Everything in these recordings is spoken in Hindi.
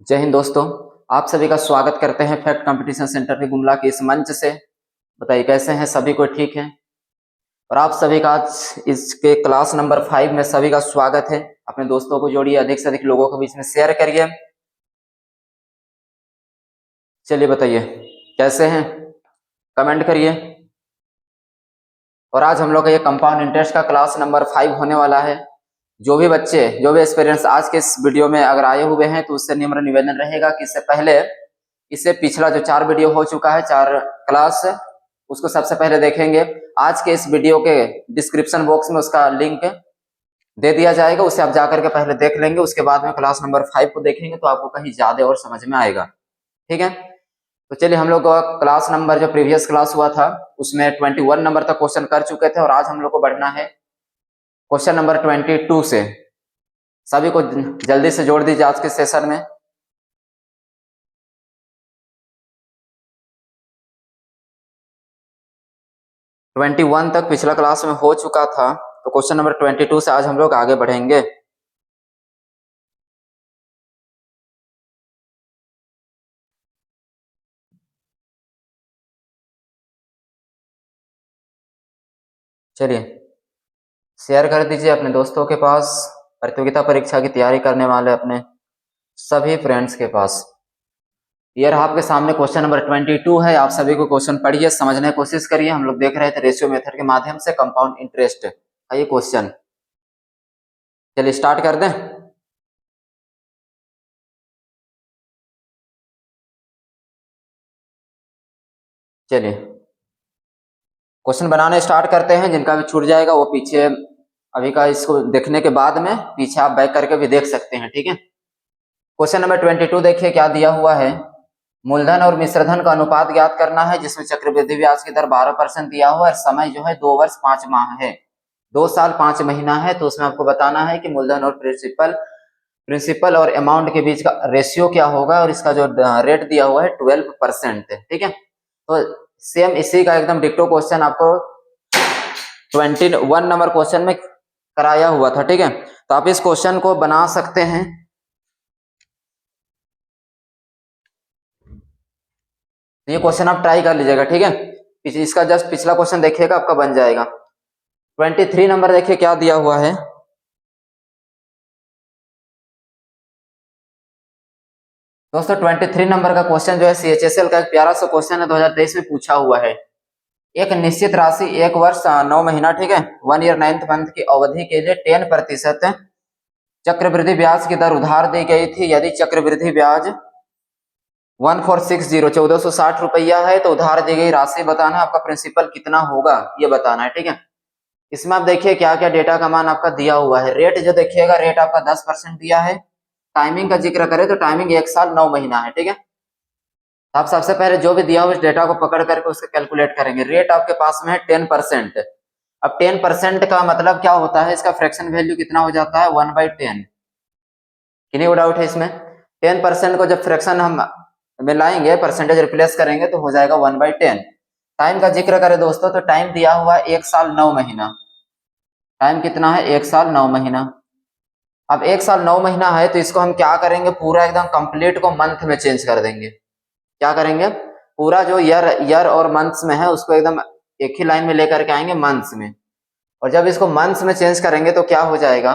जय हिंद दोस्तों। आप सभी का स्वागत करते हैं फैक्ट कंपटीशन सेंटर के गुमला के इस मंच से। बताइए कैसे हैं सभी, को ठीक है? और आप सभी का आज इसके क्लास नंबर 5 में सभी का स्वागत है। अपने दोस्तों को जोड़िए, अधिक से अधिक लोगों के बीच में शेयर करिए। चलिए बताइए कैसे हैं, कमेंट करिए। और आज हम लोग का ये कंपाउंड इंटरेस्ट का क्लास नंबर 5 होने वाला है। जो भी बच्चे, जो भी एक्सपीरियंस आज के इस वीडियो में अगर आए हुए हैं तो उससे निम्न निवेदन रहेगा कि इससे पिछला जो 4 वीडियो हो चुका है, 4 क्लास, उसको सबसे पहले देखेंगे। आज के इस वीडियो के डिस्क्रिप्शन बॉक्स में उसका लिंक दे दिया जाएगा, उसे आप जाकर के पहले देख लेंगे। उसके बाद में क्लास नंबर 5 को देखेंगे तो आपको कहीं ज्यादा और समझ में आएगा। ठीक है, तो चलिए हम लोग का क्लास नंबर जो प्रीवियस क्लास हुआ था उसमें 21 नंबर तक क्वेश्चन कर चुके थे और आज हम लोग को बढ़ना है क्वेश्चन नंबर 22 से। सभी को जल्दी से जोड़ दीजिए आज के सेशन में। ट्वेंटी वन तक पिछला क्लास में हो चुका था, तो क्वेश्चन नंबर 22 से आज हम लोग आगे बढ़ेंगे। चलिए शेयर कर दीजिए अपने दोस्तों के पास, प्रतियोगिता परीक्षा की तैयारी करने वाले अपने सभी फ्रेंड्स के पास। ये रहा आपके सामने क्वेश्चन नंबर 22 है। आप सभी को क्वेश्चन पढ़िए, समझने की कोशिश करिए। हम लोग देख रहे थे रेशियो मेथड के माध्यम से कंपाउंड इंटरेस्ट का ये क्वेश्चन। चलिए स्टार्ट कर दें। चलिए क्वेश्चन बनाने स्टार्ट करते हैं। जिनका भी छूट जाएगा वो पीछे अभी का इसको देखने के बाद में पीछे आप बैक करके भी देख सकते हैं। ठीक है, क्वेश्चन नंबर 22 देखिए क्या दिया हुआ है। मूलधन और मिश्रधन का अनुपात ज्ञात करना है, जिसमें चक्रवृद्धि ब्याज की दर 12% दिया हुआ है। समय जो है 2 वर्ष 5 माह है, 2 साल 5 महीना है। तो उसमें आपको बताना है कि मूलधन और प्रिंसिपल और अमाउंट के बीच का रेशियो क्या होगा, और इसका जो रेट दिया हुआ है 12%। ठीक है, तो सेम इसी का एकदम डिक्टो क्वेश्चन आपको 21 नंबर क्वेश्चन में कराया हुआ था। ठीक है, तो आप इस क्वेश्चन को बना सकते हैं। ये क्वेश्चन आप ट्राई कर लीजिएगा। ठीक है, इसका जस्ट पिछला क्वेश्चन देखिएगा, आपका बन जाएगा। 23 नंबर देखिए क्या दिया हुआ है। दोस्तों 23 नंबर का क्वेश्चन जो है CHSL का एक प्यारा सा क्वेश्चन है, 2023 में पूछा हुआ है। एक निश्चित राशि 1 वर्ष 9 महीना, ठीक है, 1 ईयर 9th मंथ की अवधि के लिए 10% चक्रवृद्धि ब्याज की दर उधार दी गई थी। यदि चक्रवृद्धि ब्याज 1460 1460 रुपया है तो उधार दी गई राशि बताना है। आपका प्रिंसिपल कितना होगा ये बताना है। ठीक है, इसमें आप देखिए क्या क्या डेटा का मान आपका दिया हुआ है। रेट जो देखिएगा, रेट आपका 10% दिया है। टाइमिंग का जिक्र करें तो टाइमिंग 1 साल 9 महीना है। ठीक है, आप सबसे पहले जो भी दिया हुआ इस डेटा को पकड़ करके उसका कैलकुलेट करेंगे। रेट आपके पास में है 10%। अब 10% का मतलब क्या होता है, इसका फ्रैक्शन वैल्यू कितना हो जाता है 1/10। किन्हीं को डाउट है इसमें? 10% को जब फ्रैक्शन हम में लाएंगे, परसेंटेज रिप्लेस करेंगे तो हो जाएगा 1/10। टाइम का जिक्र करें दोस्तों तो टाइम दिया हुआ है 1 साल 9 महीना। टाइम कितना है? 1 साल 9 महीना। अब 1 साल 9 महीना है तो इसको हम क्या करेंगे, पूरा एकदम कंप्लीट को मंथ में चेंज कर देंगे। क्या करेंगे, पूरा जो ईयर और मंथ्स में है उसको एकदम एक ही लाइन में लेकर के आएंगे मंथ्स में। और जब इसको मंथ्स में चेंज करेंगे तो क्या हो जाएगा,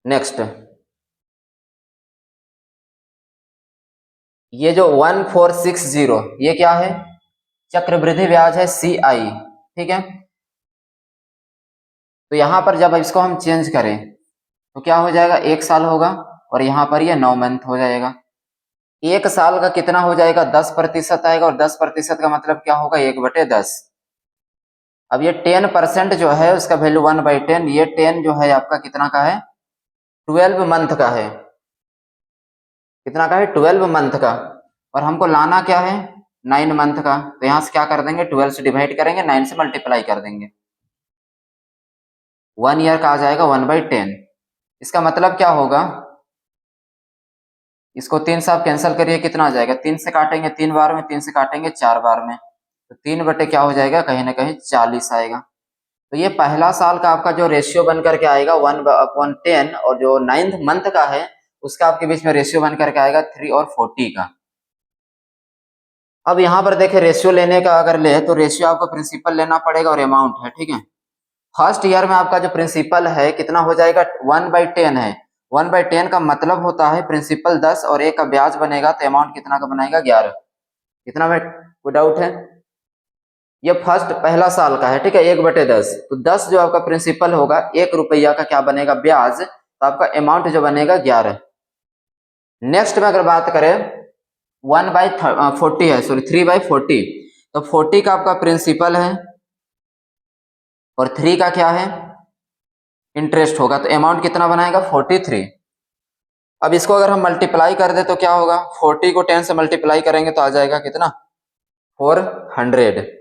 नेक्स्ट ये जो 1460 ये क्या है, चक्रवृद्धि ब्याज है CI। ठीक है, तो यहां पर जब इसको हम चेंज करें तो क्या हो जाएगा, 1 साल होगा और यहाँ पर ये 9 मंथ हो जाएगा। 1 साल का कितना हो जाएगा, 10% आएगा, और 10% का मतलब क्या होगा, 1/10। अब ये 10% जो है उसका वैल्यू 1/10। ये 10 जो है आपका कितना का है, 12 मंथ का है। कितना का है, 12 मंथ का। और हमको लाना क्या है, 9 मंथ का। तो यहां से क्या कर देंगे, 12 से डिवाइड करेंगे, 9 से मल्टीप्लाई कर देंगे। 1 ईयर का आ जाएगा 1/10। इसका मतलब क्या होगा, इसको 3 से आप कैंसिल करिए, कितना आ जाएगा, 3 से काटेंगे 3 बार में, 3 से काटेंगे 4 बार में, तो 3 बटे क्या हो जाएगा, कहीं ना कहीं 40 आएगा। तो ये पहला साल का आपका जो रेशियो बन करके आएगा 1/10, और जो 9th मंथ का है उसका आपके बीच में रेशियो बन करके आएगा 3 और 40 का। अब यहाँ पर देखे रेशियो लेने का अगर ले तो रेशियो आपको प्रिंसिपल लेना पड़ेगा और अमाउंट है, ठीक है। फर्स्ट ईयर में आपका जो प्रिंसिपल है कितना हो जाएगा, 1/10 है। 1/10 का मतलब होता है प्रिंसिपल 10 और 1 का ब्याज बनेगा, तो अमाउंट कितना का बनेगा, 11। कितना में कोई डाउट है? ये फर्स्ट पहला साल का है, ठीक है, 1/10। तो 10 जो आपका प्रिंसिपल होगा, 1 रुपया का क्या बनेगा, ब्याज, तो आपका अमाउंट जो बनेगा 11। नेक्स्ट में अगर बात करें 1/40 है, सॉरी 3/40, तो 40 का आपका प्रिंसिपल है और 3 का क्या है, इंटरेस्ट होगा, तो अमाउंट कितना बनाएगा, 43। अब इसको अगर हम मल्टीप्लाई कर दे तो क्या होगा, 40 को 10 से मल्टीप्लाई करेंगे तो आ जाएगा कितना, 400।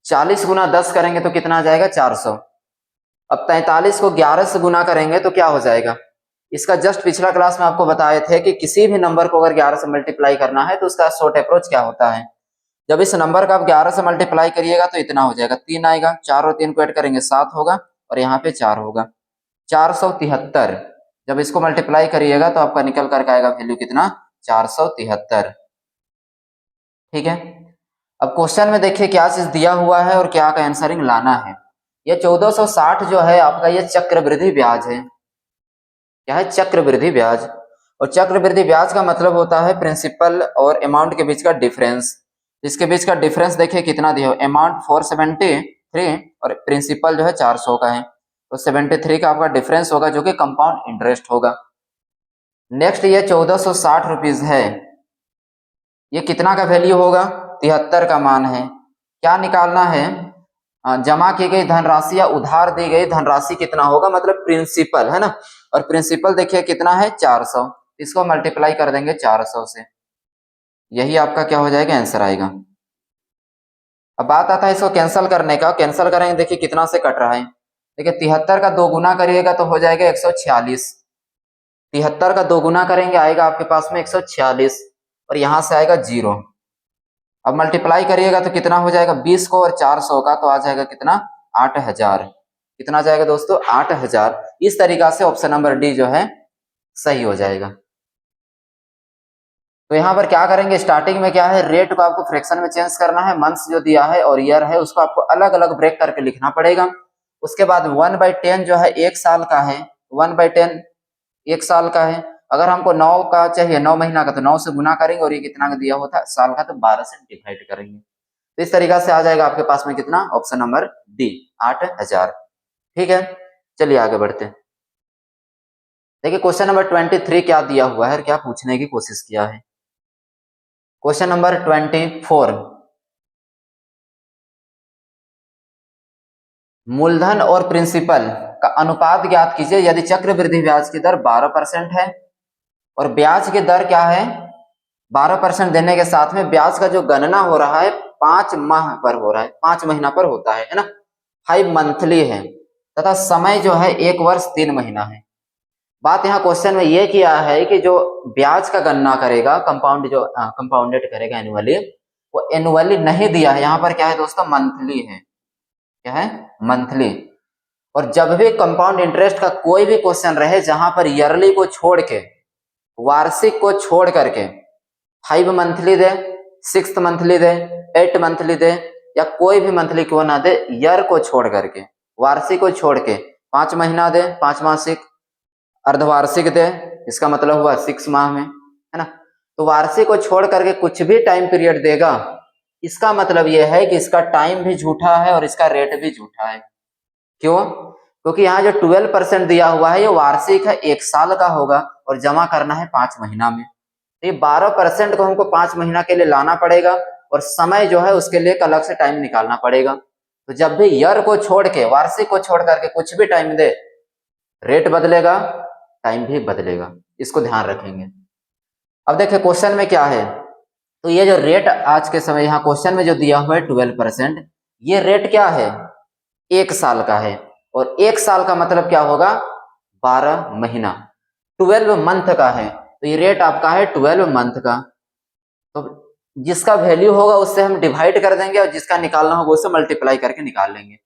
40 गुना 10 करेंगे तो कितना आ जाएगा, 400। अब 43 को 11 से गुना करेंगे तो क्या हो जाएगा, इसका जस्ट पिछला क्लास में आपको बताए थे कि किसी भी नंबर को अगर 11 से मल्टीप्लाई करना है तो उसका शॉर्ट अप्रोच क्या होता है। जब इस नंबर का आप 11 से मल्टीप्लाई करिएगा तो इतना हो जाएगा, 3 आएगा, 4 और 3 को ऐड करेंगे 7 होगा, और यहाँ पे 4 होगा, 473। जब इसको मल्टीप्लाई करिएगा तो आपका निकल करके आएगा वैल्यू कितना, 473। ठीक है। अब क्वेश्चन में देखिए क्या चीज दिया हुआ है और क्या का आंसरिंग लाना है। ये 1460 जो है आपका ये चक्रवृद्धि ब्याज है। क्या है, चक्रवृद्धि ब्याज। और चक्रवृद्धि ब्याज का मतलब होता है प्रिंसिपल और अमाउंट के बीच का डिफरेंस। इसके बीच का डिफरेंस देखिए कितना दिया हो, अमाउंट 473 और प्रिंसिपल जो है 400 का है, तो 73 का आपका डिफरेंस होगा जो कि कंपाउंड इंटरेस्ट होगा। नेक्स्ट ये 1460 रुपीज है, ये कितना का वैल्यू होगा, 73 का मान है। क्या निकालना है, जमा की गई धनराशि या उधार दी गई धनराशि कितना होगा, मतलब प्रिंसिपल है ना, और प्रिंसिपल देखिए कितना है, 400। इसको मल्टीप्लाई कर देंगे 400 से, यही आपका क्या हो जाएगा, आंसर आएगा। अब बात आता है इसको कैंसिल करने का, कैंसिल करेंगे देखिए कितना से कट रहा है, देखिए 73 का 2 गुना करिएगा तो हो जाएगा 146। 73 का 2 गुना करेंगे आएगा आपके पास में 146, और यहां से आएगा 0। अब मल्टीप्लाई करिएगा तो कितना हो जाएगा, 20 को और 400 का, तो आ जाएगा कितना, 8000। कितना आ जाएगा दोस्तों, 8000। इस तरीका से ऑप्शन नंबर डी जो है सही हो जाएगा। तो यहाँ पर क्या करेंगे, स्टार्टिंग में क्या है, रेट को आपको फ्रैक्शन में चेंज करना है, मंथ्स जो दिया है और ईयर है उसको आपको अलग अलग ब्रेक करके लिखना पड़ेगा। उसके बाद 1/10 जो है 1 साल का है, 1/10 1 साल का है। अगर हमको 9 का चाहिए, 9 महीना का, तो 9 से गुना करेंगे, और ये कितना का दिया होता है साल का, तो 12 से डिवाइड करेंगे। तो इस तरीका से आ जाएगा आपके पास में कितना, ऑप्शन नंबर डी, 8000। ठीक है, चलिए आगे बढ़ते हैं। देखिए क्वेश्चन नंबर 23 क्या दिया हुआ है, क्या पूछने की कोशिश किया है। क्वेश्चन नंबर 24, मूलधन और प्रिंसिपल का अनुपात ज्ञात कीजिए यदि चक्रवृद्धि ब्याज की दर 12% है और ब्याज की दर क्या है, 12% देने के साथ में ब्याज का जो गणना हो रहा है 5 माह पर हो रहा है, 5 महीना पर होता है ना, 5 मंथली है, तथा समय जो है 1 वर्ष 3 महीना है। बात यहाँ क्वेश्चन में ये किया है कि जो ब्याज का गणना करेगा, कंपाउंड जो कंपाउंडेड करेगा एनुअली, वो एनुअली नहीं दिया है, यहाँ पर क्या है दोस्तों, मंथली है। क्या है, मंथली। और जब भी कंपाउंड इंटरेस्ट का कोई भी क्वेश्चन रहे जहां पर ईयरली को छोड़ के, वार्षिक को छोड़ करके 5 मंथली दे, 6 मंथली दे, 8 मंथली दे, या कोई भी मंथली क्यों ना दे, ईयर को छोड़ करके, वार्षिक को छोड़ के 5 महीना दे, 5 मासिक, अर्धवार्षिक दे, इसका मतलब हुआ 6 माह में, है ना। तो वार्षिक को छोड़ करके कुछ भी टाइम पीरियड देगा, इसका मतलब यह है कि इसका टाइम भी झूठा है और इसका रेट भी झूठा है। क्यों? क्योंकि यहाँ जो 12% दिया हुआ है ये वार्षिक है, 1 साल का होगा, और जमा करना है 5 महीना में। तो ये 12% को हमको 5 महीना के लिए लाना पड़ेगा, और समय जो है उसके लिए अलग से टाइम निकालना पड़ेगा। तो जब भी ईयर को छोड़ के, वार्षिक को छोड़ करके कुछ भी टाइम दे, रेट बदलेगा, टाइम भी बदलेगा, इसको ध्यान रखेंगे। अब देखिए क्वेश्चन में क्या है, तो ये जो रेट आज के समय यहाँ क्वेश्चन में जो दिया हुआ है 12%, ये रेट क्या है, 1 साल का है, और 1 साल का मतलब क्या होगा, 12 महीना, 12 मंथ का है, तो ये रेट आपका है 12 मंथ का। तो जिसका वैल्यू होगा उससे हम डिवाइड कर देंगे, और जिसका निकालना होगा उससे मल्टीप्लाई करके निकाल लेंगे।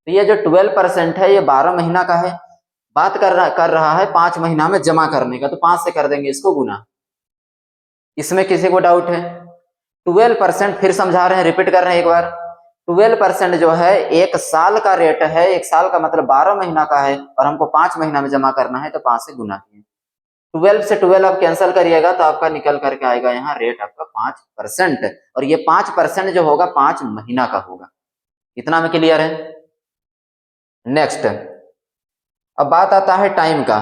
तो ये जो 12% है ये 12 महीना का है, बात कर रहा है 5 महीना में जमा करने का, तो 5 से कर देंगे इसको गुना। इसमें किसी को डाउट है? 12%, फिर समझा रहे हैं, रिपीट कर रहे हैं एक बार। 12% जो है 1 साल का रेट है, 1 साल का मतलब 12 महीना का है, और हमको 5 महीना में जमा करना है, तो 5 से गुना किए। 12 से 12 आप कैंसिल करिएगा तो आपका निकल करके आएगा यहाँ रेट आपका 5%, और ये 5% जो होगा 5 महीना का होगा। इतना में क्लियर है? नेक्स्ट, अब बात आता है टाइम का।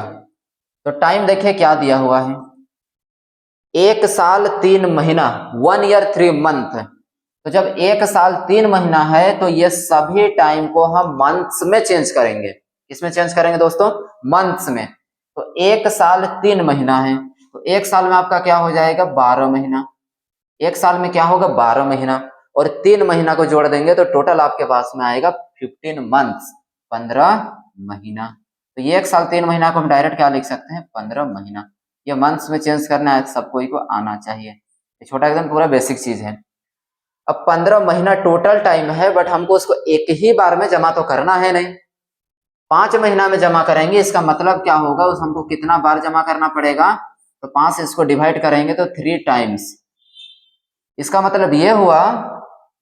तो टाइम देखिए क्या दिया हुआ है, 1 साल 3 महीना, 1 ईयर 3 मंथ। तो जब 1 साल 3 महीना है तो ये सभी टाइम को हम मंथ्स में चेंज करेंगे। किसमें चेंज करेंगे दोस्तों? मंथ्स में। तो 1 साल 3 महीना है, तो 1 साल में आपका क्या हो जाएगा? 12 महीना। 1 साल में क्या होगा? 12 महीना, और 3 महीना को जोड़ देंगे तो टोटल आपके पास में आएगा 15 मंथ्स, 15 महीना। तो ये 1 साल 3 महीना को हम डायरेक्ट क्या लिख सकते हैं? 15 महीना। ये मंथ्स में चेंज करना है, सबको ही को आना चाहिए। ये छोटा एकदम पूरा बेसिक चीज है। अब 15 महीना टोटल टाइम है, बट हमको उसको एक ही बार में जमा तो करना है नहीं, 5 महीना में जमा करेंगे। इसका मतलब क्या होगा? उस हमको कितना बार जमा करना पड़ेगा? तो 5 से इसको डिवाइड करेंगे तो 3 टाइम्स। इसका मतलब ये हुआ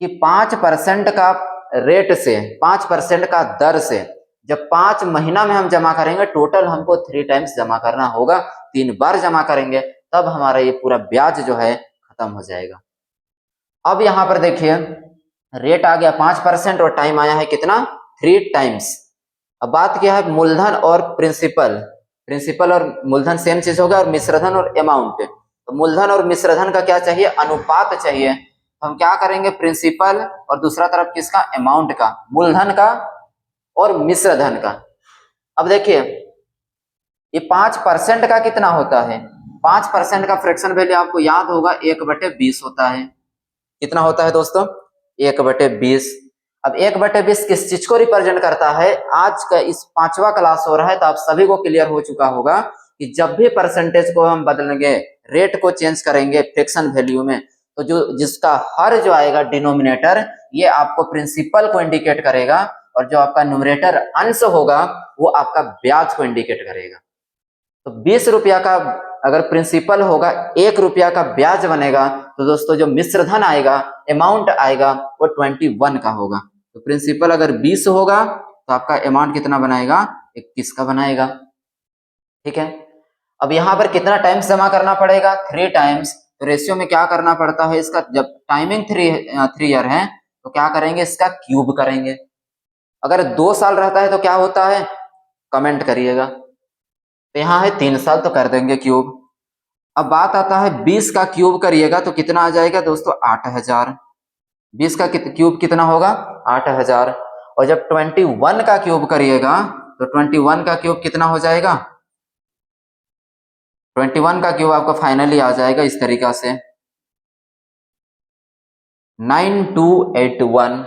कि 5% का रेट से, 5% का दर से जब 5 महीना में हम जमा करेंगे, टोटल हमको 3 टाइम्स जमा करना होगा, 3 बार जमा करेंगे, तब हमारा ये पूरा ब्याज जो है खत्म हो जाएगा। अब यहां पर देखिए रेट आ गया 5% और टाइम आया है कितना? 3 टाइम्स। अब बात क्या है? मूलधन और प्रिंसिपल। प्रिंसिपल और मूलधन सेम चीज होगा, और मिश्रधन और अमाउंट। तो मूलधन और मिश्रधन का क्या चाहिए? अनुपात चाहिए। तो हम क्या करेंगे? प्रिंसिपल और दूसरा तरफ किसका? अमाउंट का, मूलधन का और मिश्रधन का। अब देखिए ये 5% का कितना होता है? 5% का फ्रैक्शन वैल्यू आपको याद होगा 1/20 होता है। कितना होता है दोस्तों? 1/20। अब 1/20 किस चीज को रिप्रेजेंट करता है? आज का इस 5वां क्लास हो रहा है तो आप सभी को क्लियर हो चुका होगा कि जब भी परसेंटेज को हम बदलेंगे, रेट को चेंज करेंगे फ्रैक्शन वैल्यू में, तो जो जिसका हर जो आएगा डिनोमिनेटर, ये आपको प्रिंसिपल को इंडिकेट करेगा, और जो आपका न्यूमरेटर अंश होगा वो आपका ब्याज को इंडिकेट करेगा। तो 20 रुपया का अगर प्रिंसिपल होगा, 1 रुपया का ब्याज बनेगा, तो दोस्तों जो मिश्रधन आएगा, अमाउंट आएगा, वो 21 का होगा। तो प्रिंसिपल अगर 20 होगा तो आपका अमाउंट कितना बनाएगा? 21 का बनाएगा। ठीक है। अब यहाँ पर कितना टाइम्स जमा करना पड़ेगा? 3 टाइम्स। तो रेशियो में क्या करना पड़ता है इसका? जब टाइमिंग 3 ईयर है तो क्या करेंगे? इसका क्यूब करेंगे। अगर 2 साल रहता है तो क्या होता है? कमेंट करिएगा। तो यहाँ है 3 साल, तो कर देंगे क्यूब। अब बात आता है 20 का क्यूब करिएगा तो कितना आ जाएगा दोस्तों? 8000। 20 का क्यूब कितना होगा? 8000। और जब 21 का क्यूब करिएगा तो 21 का क्यूब कितना हो जाएगा? 21 का क्यूब आपका फाइनली आ जाएगा इस तरीका से 9281।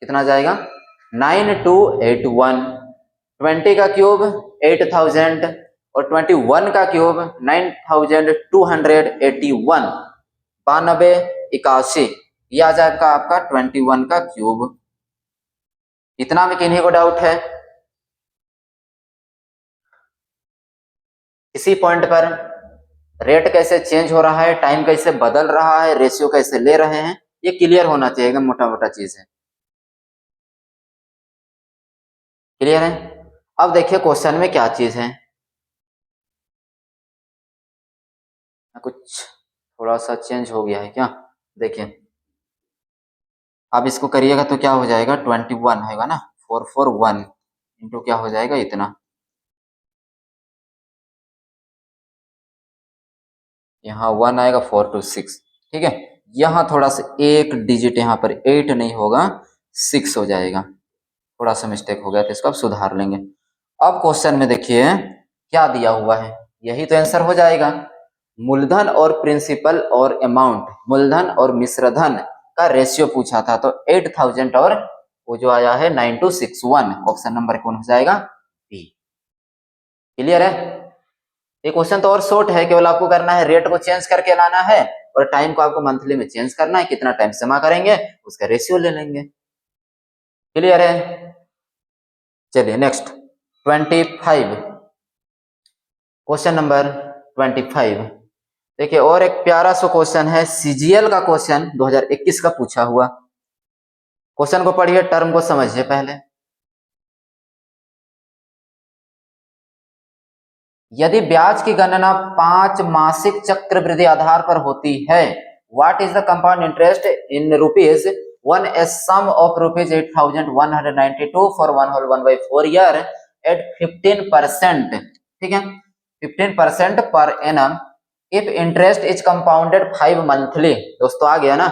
कितना आ जाएगा? 9281। 20 का क्यूब 8000 और 21 का क्यूब 9281। 9281 ये आ जाएगा आपका 21 का क्यूब। इतना में किन्हीं को डाउट है? इसी पॉइंट पर रेट कैसे चेंज हो रहा है, टाइम कैसे बदल रहा है, रेशियो कैसे ले रहे हैं, ये क्लियर होना चाहिए। मोटा मोटा चीज है, क्लियर है? अब देखिए क्वेश्चन में क्या चीज है, कुछ थोड़ा सा चेंज हो गया है क्या? देखिए अब इसको करिएगा तो क्या हो जाएगा? 21 होगा ना, 441 इंटू क्या हो जाएगा? इतना। यहाँ 1 आएगा, 426। ठीक है। यहाँ थोड़ा सा एक डिजिट यहाँ पर 8 नहीं होगा, 6 हो जाएगा। थोड़ा सा मिस्टेक हो गया तो इसको अब सुधार लेंगे। अब क्वेश्चन में देखिए क्या दिया हुआ है, यही तो आंसर हो जाएगा। मूलधन और प्रिंसिपल और अमाउंट, मूलधन और मिश्रधन का रेशियो पूछा था, तो 8000 और वो जो आया है 9261, ऑप्शन नंबर कौन हो जाएगा? बी। क्लियर है? ये क्वेश्चन तो और शॉर्ट है, केवल आपको करना है रेट को चेंज करके लाना है, और टाइम को आपको मंथली में चेंज करना है, कितना टाइम जमा करेंगे उसका रेशियो ले लेंगे। क्लियर है? चलिए नेक्स्ट 25, क्वेश्चन नंबर 25। देखिए और एक प्यारा सा क्वेश्चन है, सीजीएल का क्वेश्चन 2021 का पूछा हुआ। क्वेश्चन को पढ़िए, टर्म को समझिए पहले। यदि ब्याज की गणना 5 मासिक चक्रवृद्धि आधार पर होती है, what is the compound interest in rupees 1 a sum of rupees 8,192 for 1/4 year at 15%, ठीक है, 15% per annum if interest is compounded 5 monthly. दोस्तों आ गया ना,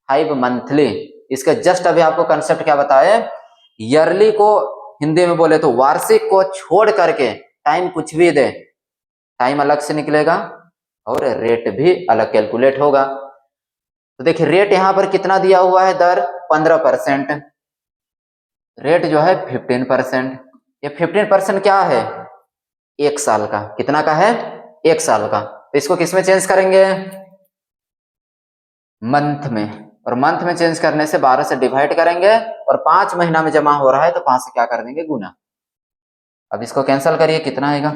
5 मंथली। इसके जस्ट अभी आपको कंसेप्ट क्या बताया, ईयरली को हिंदी में बोले तो वार्षिक को छोड़ करके टाइम कुछ भी दे, टाइम अलग से निकलेगा और रेट भी अलग कैलकुलेट होगा। तो देखिए रेट यहां पर कितना दिया हुआ है, दर 15%, रेट जो है 15%। ये 15% क्या है, 1 साल का। कितना का है, 1 साल का। तो इसको किस में चेंज करेंगे, मंथ में, और मंथ में चेंज करने से 12 से डिवाइड करेंगे, और 5 महीना में जमा हो रहा है तो 5 से क्या कर देंगे, गुना। अब इसको कैंसिल करिए, कितना आएगा,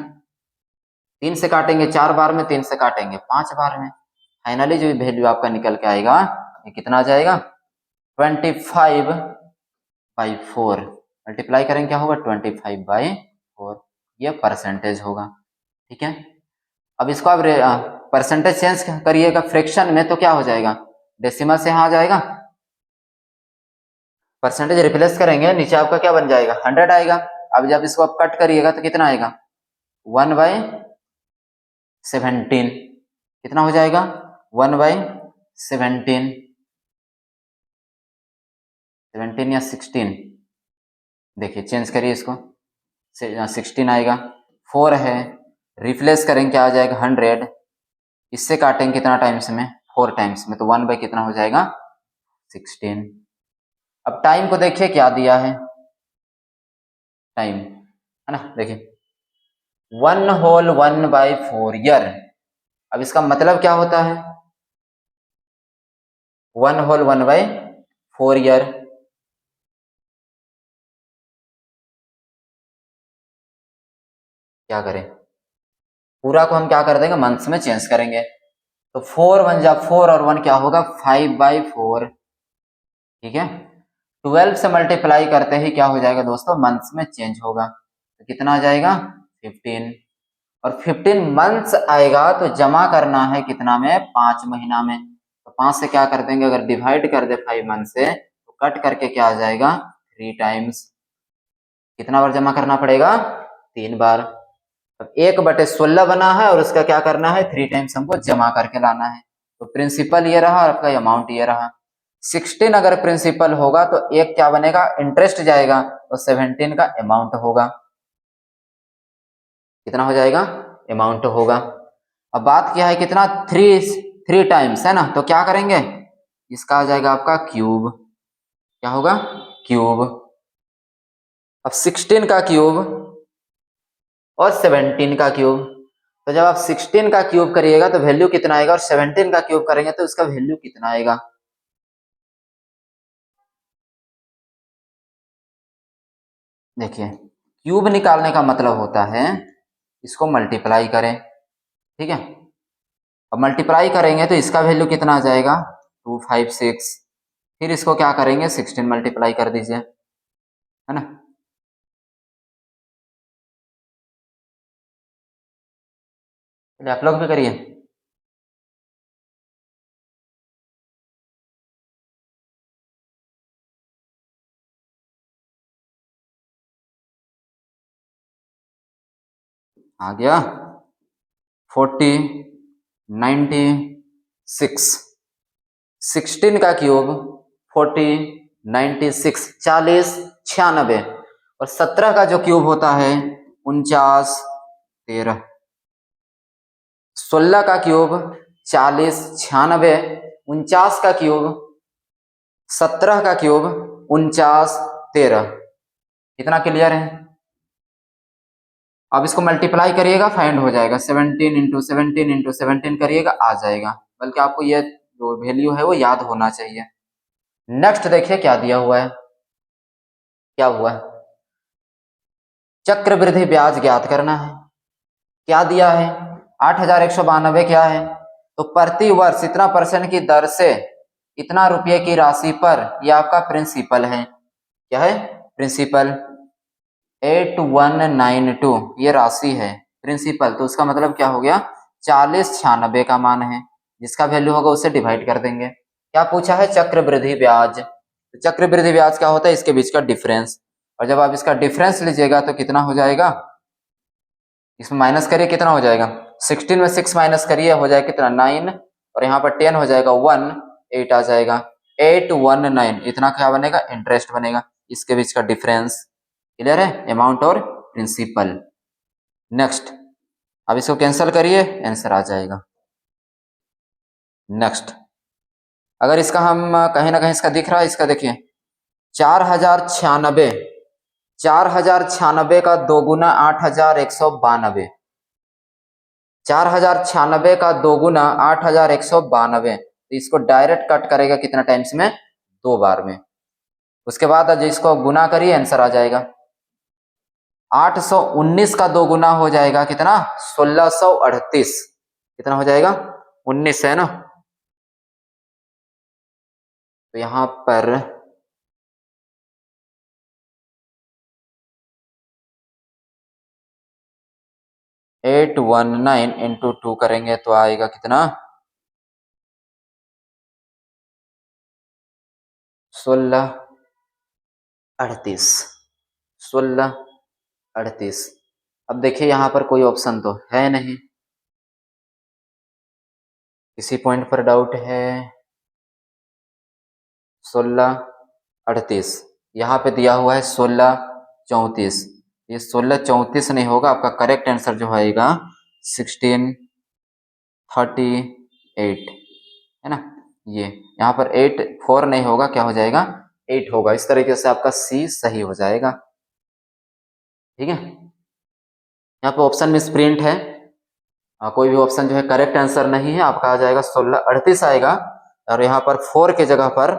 3 से काटेंगे 4 बार में, 3 से काटेंगे 5 बार में, फाइनली जो वैल्यू आपका निकल के आएगा ये कितना आ जाएगा, 25/4। मल्टीप्लाई करेंगे क्या होगा, 25/4, ये परसेंटेज होगा। ठीक है, अब इसको आप परसेंटेज चेंज करिएगा फ्रैक्शन में तो क्या हो जाएगा, डेसिमल से यहाँ आ जाएगा, परसेंटेज रिप्लेस करेंगे, नीचे आपका क्या बन जाएगा, 100 आएगा। अब जब इसको आप कट करिएगा तो कितना आएगा, 1/17, कितना हो जाएगा, 1/17, 17 या 16, देखिए चेंज करिए इसको, 16 आएगा, 4 है, रिप्लेस करेंगे क्या आ जाएगा, 100, इससे काटेंगे कितना टाइम्स में, 4 टाइम्स में, तो 1 बाई कितना हो जाएगा, 16। अब टाइम को देखिए क्या दिया है, टाइम है ना, देखिए 1/4 ईयर। अब इसका मतलब क्या होता है, 1/4 ईयर। क्या करें, पूरा को हम क्या कर देंगे, मंथ्स में चेंज करेंगे, तो 4 1 जा 4 और 1 क्या होगा, 5/4। ठीक है, 12 से मल्टीप्लाई करते ही क्या हो जाएगा दोस्तों, मंथ्स में चेंज होगा, तो कितना आ जाएगा, 15, और 15 मंथ्स आएगा तो जमा करना है कितना में, 5 महीना में, तो 5 से क्या कर देंगे, अगर डिवाइड कर दे 5 मंथ से तो कट करके क्या आ जाएगा, 3 टाइम्स। कितना बार जमा करना पड़ेगा, 3 बार। अब 1/16 बना है और उसका क्या करना है, 3 टाइम्स हमको जमा करके लाना है, तो प्रिंसिपल ये रहा और आपका अमाउंट ये रहा। 16 अगर प्रिंसिपल होगा तो एक क्या बनेगा, इंटरेस्ट जाएगा, तो 17 का अमाउंट होगा, कितना हो जाएगा, अमाउंट होगा। अब बात क्या है, कितना, 3 टाइम्स है ना, तो क्या करेंगे, इसका आ जाएगा आपका क्यूब, क्या होगा, क्यूब। अब 16 का क्यूब और 17 का क्यूब, तो जब आप 16 का क्यूब करिएगा तो वैल्यू कितना आएगा, और 17 का क्यूब करेंगे तो उसका वैल्यू कितना आएगा। देखिए क्यूब निकालने का मतलब होता है इसको मल्टीप्लाई करें, ठीक है, अब मल्टीप्लाई करेंगे तो इसका वैल्यू कितना आ जाएगा, 256, फिर इसको क्या करेंगे, 16 मल्टीप्लाई कर दीजिए, है ना, चलिए आप लोग भी करिए। आ गया, 40, 96, 16 का क्यूब 40, 96, 40, 96, और 17 का जो क्यूब होता है 49, 13, 16 का क्यूब 40, 96, 49 का क्यूब, 17 का क्यूब 49, 13, कितना क्लियर है। अब इसको मल्टीप्लाई करिएगा, फाइंड हो जाएगा, 17 इंटू 17 इंटू 17 करिएगा, आ जाएगा, बल्कि आपको ये जो वैल्यू है वो याद होना चाहिए। नेक्स्ट देखिए क्या दिया हुआ है, क्या हुआ है, चक्रवृद्धि ब्याज ज्ञात करना है। क्या दिया है? 8,192 क्या है? तो प्रति वर्ष इतना % की दर से इतना रुपये की राशि पर यह आपका प्रिंसिपल है। क्या है? प्रिंसिपल 8192 ये राशि है प्रिंसिपल। तो उसका मतलब क्या हो गया? 4096 का मान है, जिसका वैल्यू होगा उससे डिवाइड कर देंगे। क्या पूछा है? चक्रवृद्धि ब्याज। तो चक्रवृद्धि ब्याज क्या होता है? इसके बीच का डिफरेंस। और जब आप इसका डिफरेंस लीजिएगा तो कितना हो जाएगा? इसमें माइनस करिए, कितना हो जाएगा? 16 में 6 माइनस करिए, हो जाएगा कितना? 9। और यहाँ पर 10 हो जाएगा 1, 8 आ जाएगा 819। इतना क्या बनेगा? इंटरेस्ट बनेगा। इसके बीच का डिफरेंस। क्लियर है? अमाउंट और प्रिंसिपल। नेक्स्ट, अब इसको कैंसिल करिए, आंसर आ जाएगा। नेक्स्ट, अगर इसका हम कहीं ना कहीं इसका दिख रहा है, इसका देखिए 4096, 4096 का 2 गुना 8192, 4096 का 2 गुना 8192। तो इसको डायरेक्ट कट करेगा कितना टाइम्स में? 2 बार में। उसके बाद आज इसको गुना करिए, आंसर आ जाएगा। 819 का 2 गुना हो जाएगा कितना? 1638। कितना हो जाएगा? 19 है ना। तो यहां पर 819 इंटू 2 करेंगे तो आएगा कितना? 1638। 1638। अब देखिए यहां पर कोई ऑप्शन तो है नहीं, किसी पॉइंट पर डाउट है? 1638 यहाँ पे दिया हुआ है 1634। ये 1634 नहीं होगा, आपका करेक्ट आंसर जो आएगा 1638 है ना। ये यहाँ पर 84 नहीं होगा, क्या हो जाएगा? 8 होगा। इस तरीके से आपका सी सही हो जाएगा। ठीक है, यहाँ पे ऑप्शन में प्रिंट है, कोई भी ऑप्शन जो है करेक्ट आंसर नहीं है। आपका आ जाएगा 1638 आएगा, और यहाँ पर 4 के जगह पर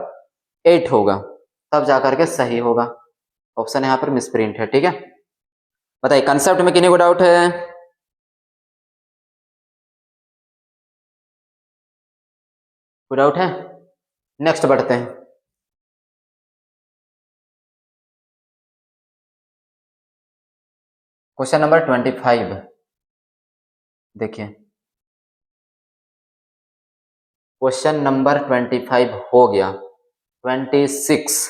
8 होगा, तब जाकर के सही होगा। ऑप्शन यहाँ पर मिसप्रिंट है। ठीक है, बताइए कंसेप्ट में किन्हीं को डाउट है? कोई डाउट है? नेक्स्ट बढ़ते हैं। क्वेश्चन नंबर 25 देखिए, क्वेश्चन नंबर 25 हो गया। 26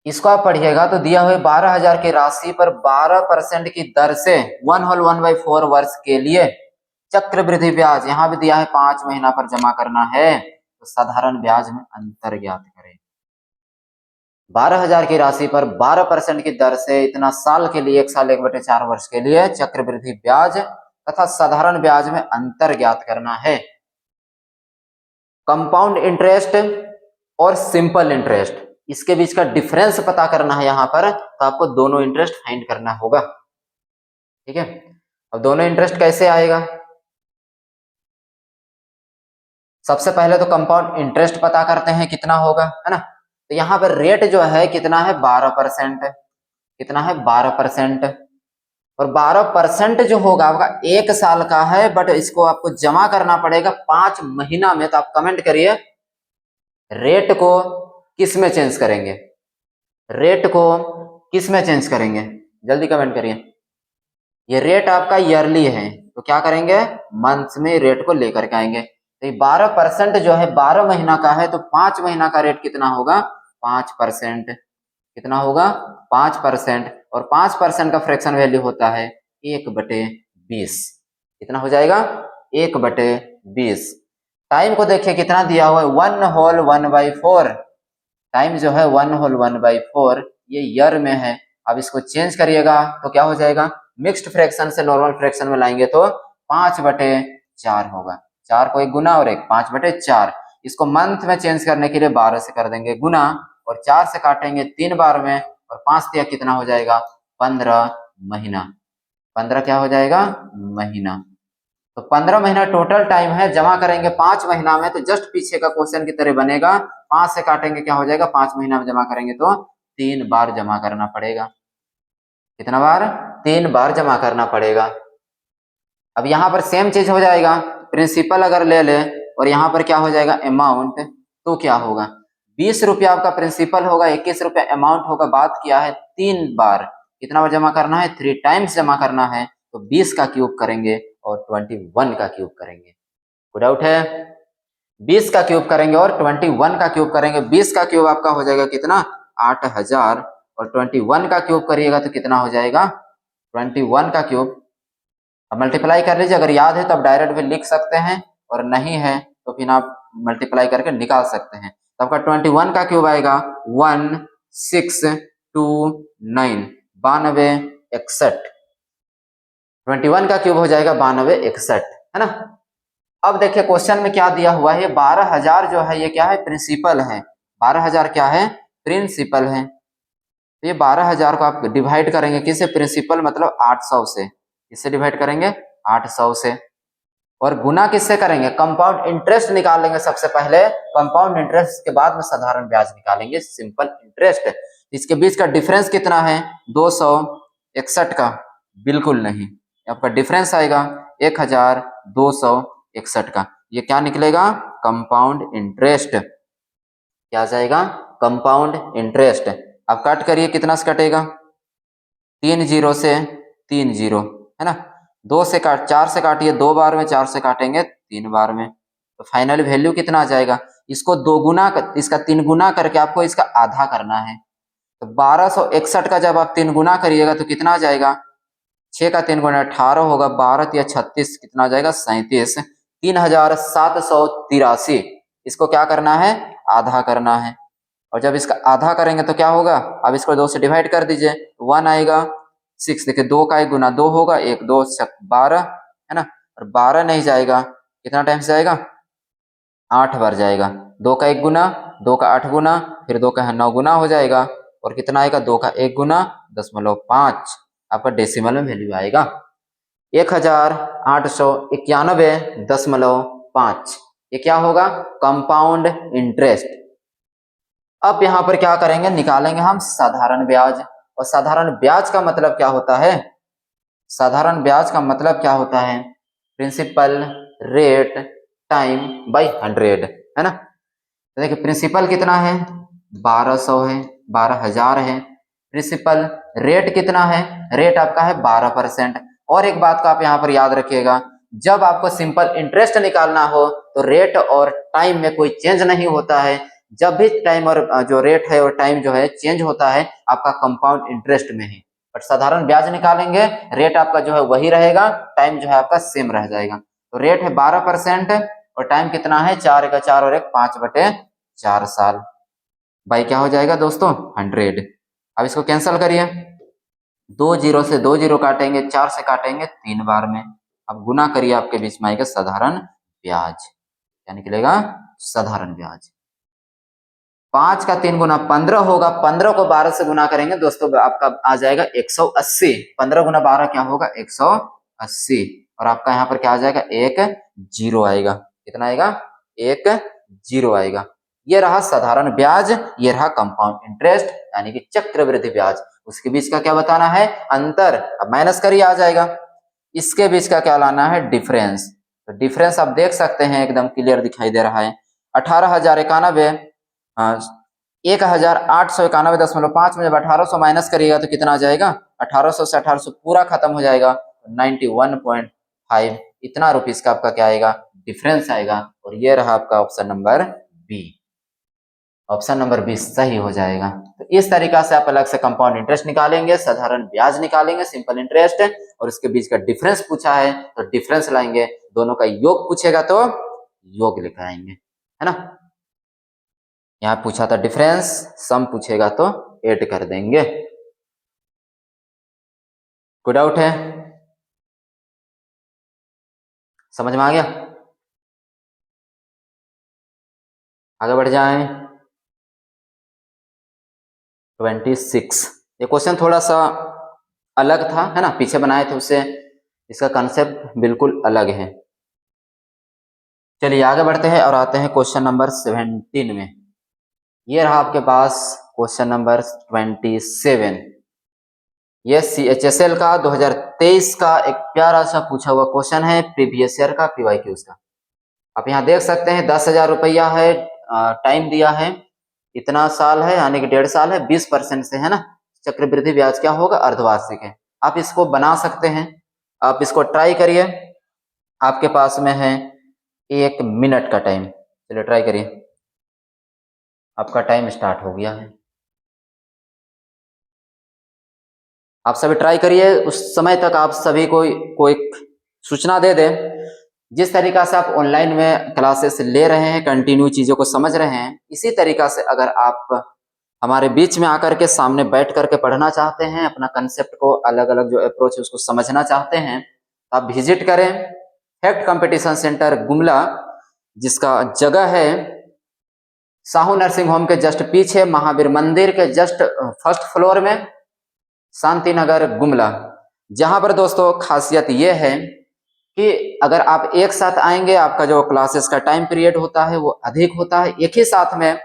इसको आप पढ़िएगा तो दिया हुआ 12,000 की राशि पर 12% की दर से 1/4 वर्ष के लिए चक्रवृद्धि ब्याज, यहाँ भी दिया है 5 महीना पर जमा करना है, तो साधारण ब्याज में अंतर ज्ञात करें। 12,000 की राशि पर 12% की दर से इतना साल के लिए, 1 साल 1/4 वर्ष के लिए चक्रवृद्धि ब्याज तथा साधारण ब्याज में अंतर ज्ञात करना है। कंपाउंड इंटरेस्ट और सिंपल इंटरेस्ट, इसके बीच का डिफरेंस पता करना है यहाँ पर, तो आपको दोनों इंटरेस्ट फाइंड करना होगा। ठीक है, अब दोनों इंटरेस्ट कैसे आएगा? सबसे पहले तो कंपाउंड इंटरेस्ट पता करते हैं कितना होगा, है ना। तो यहाँ पर रेट जो है कितना है? 12%। कितना है? 12%। और 12% जो होगा आपका 1 साल का है, बट इसको आपको जमा करना पड़ेगा 5 महीना में। तो आप कमेंट करिए रेट को किस में चेंज करेंगे? रेट को किस में चेंज करेंगे? जल्दी कमेंट करिए। ये रेट आपका ईयरली है, तो क्या करेंगे? मंथ्स में रेट को लेकर के आएंगे। तो ये 12% जो है 12 महीना का है, तो 5 महीना का रेट कितना होगा? 5%। कितना होगा? 5%। और 5% का फ्रैक्शन वैल्यू होता है 1/20। कितना हो जाएगा? 1/20। टाइम को देखिए कितना दिया हुआ है? 1/1/4। टाइम जो है 1/1/4 ये ईयर में है। अब इसको चेंज करिएगा तो क्या हो जाएगा? मिक्स्ड फ्रैक्शन से नॉर्मल फ्रैक्शन में लाएंगे तो 5/4 होगा। 4 को 1 गुना और 1 5/4। इसको मंथ में चेंज करने के लिए 12 से कर देंगे गुना, और 4 से काटेंगे 3 बार में, और 5 दिया कितना हो जाएगा? 15 महीना। 15 क्या हो जाएगा? महीना। तो 15 महीना टोटल टाइम है, जमा करेंगे 5 महीना में, तो जस्ट पीछे का क्वेश्चन की तरह बनेगा। 5 से काटेंगे क्या हो जाएगा? 5 महीना में जमा करेंगे तो 3 बार जमा करना पड़ेगा। कितना बार? 3 बार जमा करना पड़ेगा। अब यहाँ पर सेम चीज हो जाएगा, प्रिंसिपल अगर ले ले और यहाँ पर क्या हो जाएगा अमाउंट, तो क्या होगा 20 रुपया आपका प्रिंसिपल होगा, 21 रुपया अमाउंट होगा। बात किया है 3 बार, कितना बार जमा करना है? 3 टाइम्स जमा करना है। तो 20 का क्यूब करेंगे और 21 का क्यूब करेंगे। कोई डाउट है? 20 का क्यूब करेंगे और 21 का क्यूब करेंगे। 20 का क्यूब आपका हो जाएगा कितना? 8000 और 21 का क्यूब करिएगा तो कितना हो जाएगा? 21 का क्यूब। अब मल्टीप्लाई कर लीजिए, अगर याद है तो आप डायरेक्ट भी लिख सकते हैं और नहीं है तो फिर आप मल्टीप्लाई करके निकाल सकते हैं। तो आपका 21 का क्यूब आएगा 1629, 9261। 21 का क्यूब हो जाएगा 9261, है ना। अब देखिए क्वेश्चन में क्या दिया हुआ है, 12000 जो है ये क्या है? प्रिंसिपल है। 12000 क्या है? प्रिंसिपल है। तो ये 12000 को आप डिवाइड करेंगे किससे? प्रिंसिपल मतलब 800 से। किससे डिवाइड करेंगे? 800 से। और गुना किससे करेंगे? कंपाउंड इंटरेस्ट निकालेंगे सबसे पहले, कंपाउंड इंटरेस्ट के बाद में साधारण ब्याज निकालेंगे, सिंपल इंटरेस्ट। इसके बीच का डिफरेंस कितना है? 261 का? बिल्कुल नहीं, आपका डिफरेंस आएगा 1261 का। ये क्या निकलेगा? Compound interest. क्या जाएगा? Compound interest. अब कट करिए, कितना से कटेगा? 3 जीरो से 3 जीरो, है ना। 2 से काट 4 से काटिए 2 बार में, 4 से काटेंगे 3 बार में। तो फाइनल वैल्यू कितना आ जाएगा? इसको 2 गुना इसका 3 गुना करके आपको इसका आधा करना है। तो 1261 का जब आप 3 गुना करिएगा तो कितना आ जाएगा? 6 का 3 गुना 18 होगा, 12 या 36 कितना आ जाएगा? 37। 3783। इसको क्या करना है? आधा करना है। और जब इसका आधा करेंगे तो क्या होगा? अब इसको 2 से डिवाइड कर दीजिए, 1 आएगा। 6 देखिए 2 का 1 गुना 2 होगा, 1 2 12, है ना। और 12 नहीं जाएगा, कितना टाइम से जाएगा? 8 बार जाएगा। 2 का 1 गुना, 2 का 8 गुना, फिर 2 का 9 गुना हो जाएगा। और कितना आएगा? 2 का 1 गुना 0.5। आपका डेसिमल में वैल्यू आएगा 1891.5। ये क्या होगा? Compound interest. अब यहाँ पर क्या करेंगे? निकालेंगे हम साधारण ब्याज। और साधारण ब्याज का मतलब क्या होता है? साधारण ब्याज का मतलब क्या होता है? प्रिंसिपल रेट टाइम बाई 100, है ना। तो देखिए प्रिंसिपल कितना है? 1200 है, 12000 है। प्रिंसिपल रेट कितना है? रेट आपका है 12%। और एक बात का आप यहाँ पर याद रखिएगा, जब आपको सिंपल इंटरेस्ट निकालना हो तो रेट और टाइम में कोई चेंज नहीं होता है। जब भी टाइम और जो रेट है और टाइम जो है चेंज होता है आपका कंपाउंड इंटरेस्ट में है। बट साधारण ब्याज निकालेंगे, रेट आपका जो है वही रहेगा, टाइम जो है आपका सेम रह जाएगा। तो रेट है 12% और टाइम कितना है? 4 का 4 और 1 5/4 साल। बाई क्या हो जाएगा दोस्तों? 100। अब इसको कैंसिल करिए, 2 जीरो से 2 जीरो काटेंगे, 4 से काटेंगे 3 बार में। अब गुना करिए, आपके बीच में आएगा साधारण ब्याज। क्या निकलेगा? साधारण ब्याज। 5 का 3 गुना 15 होगा, 15 को 12 से गुना करेंगे दोस्तों, आपका आ जाएगा 180। 15 गुना 12 क्या होगा? 180। और आपका यहाँ पर क्या आ जाएगा? 1 जीरो आएगा। कितना आएगा? 1 जीरो आएगा। ये रहा साधारण ब्याज, ये रहा कंपाउंड इंटरेस्ट यानी कि चक्रवृद्धि ब्याज। उसके बीच का क्या बताना है? अंतर। अब माइनस करिए, आ जाएगा। इसके बीच का क्या लाना है? डिफरेंस। तो डिफरेंस आप देख सकते हैं, एकदम क्लियर दिखाई दे रहा है। 18,091 1891.5 में जब 1800 माइनस करिएगा तो कितना आ जाएगा? 1800 से 1800 पूरा खत्म हो जाएगा, 91.5। इतना रुपीस का आपका क्या आएगा? डिफरेंस आएगा। और ये रहा आपका option number B. Option number 20 सही हो जाएगा। तो इस तरीका से आप अलग से कंपाउंड इंटरेस्ट निकालेंगे, साधारण ब्याज निकालेंगे, सिंपल इंटरेस्ट, और उसके बीच का डिफरेंस पूछा है तो डिफरेंस लाएंगे, दोनों का योग पूछेगा तो योग लिखाएंगे, है ना। यहाँ पूछा था डिफरेंस, सम पूछेगा तो ऐड कर देंगे। कोई डाउट है? समझ में आ गया? आगे बढ़ जाएं। 26 ये क्वेश्चन थोड़ा सा अलग था, है ना, पीछे बनाए थे उससे इसका कंसेप्ट बिल्कुल अलग है। चलिए आगे बढ़ते हैं और आते हैं क्वेश्चन नंबर 17 में। ये रहा आपके पास क्वेश्चन नंबर 27। ये CHSL का 2023 का एक प्यारा सा पूछा हुआ क्वेश्चन है, प्रीवियस ईयर का PYQs का। आप यहाँ देख सकते हैं 10,000 रुपया है, टाइम दिया है, इतना साल है यानी कि 1.5 साल है, 20% से है ना। चक्रवृद्धि ब्याज क्या होगा, अर्धवार्षिक है। आप इसको बना सकते हैं, आप इसको ट्राई करिए। आपके पास में है 1 मिनट का टाइम, चलिए ट्राई करिए। आपका टाइम स्टार्ट हो गया है, आप सभी ट्राई करिए। उस समय तक आप सभी को एक सूचना दे दें। जिस तरीका से आप ऑनलाइन में क्लासेस ले रहे हैं, कंटिन्यू चीज़ों को समझ रहे हैं, इसी तरीका से अगर आप हमारे बीच में आकर के सामने बैठ करके पढ़ना चाहते हैं, अपना कंसेप्ट को अलग अलग जो अप्रोच है उसको समझना चाहते हैं, तो आप विजिट करें फैक्ट कंपटीशन सेंटर गुमला, जिसका जगह है साहू नर्सिंग होम के जस्ट पीछे, महावीर मंदिर के जस्ट फर्स्ट फ्लोर में, शांति नगर गुमला। जहां पर दोस्तों खासियत ये है कि अगर आप एक साथ आएंगे, आपका जो क्लासेस का टाइम पीरियड होता है वो अधिक होता है। एक ही साथ में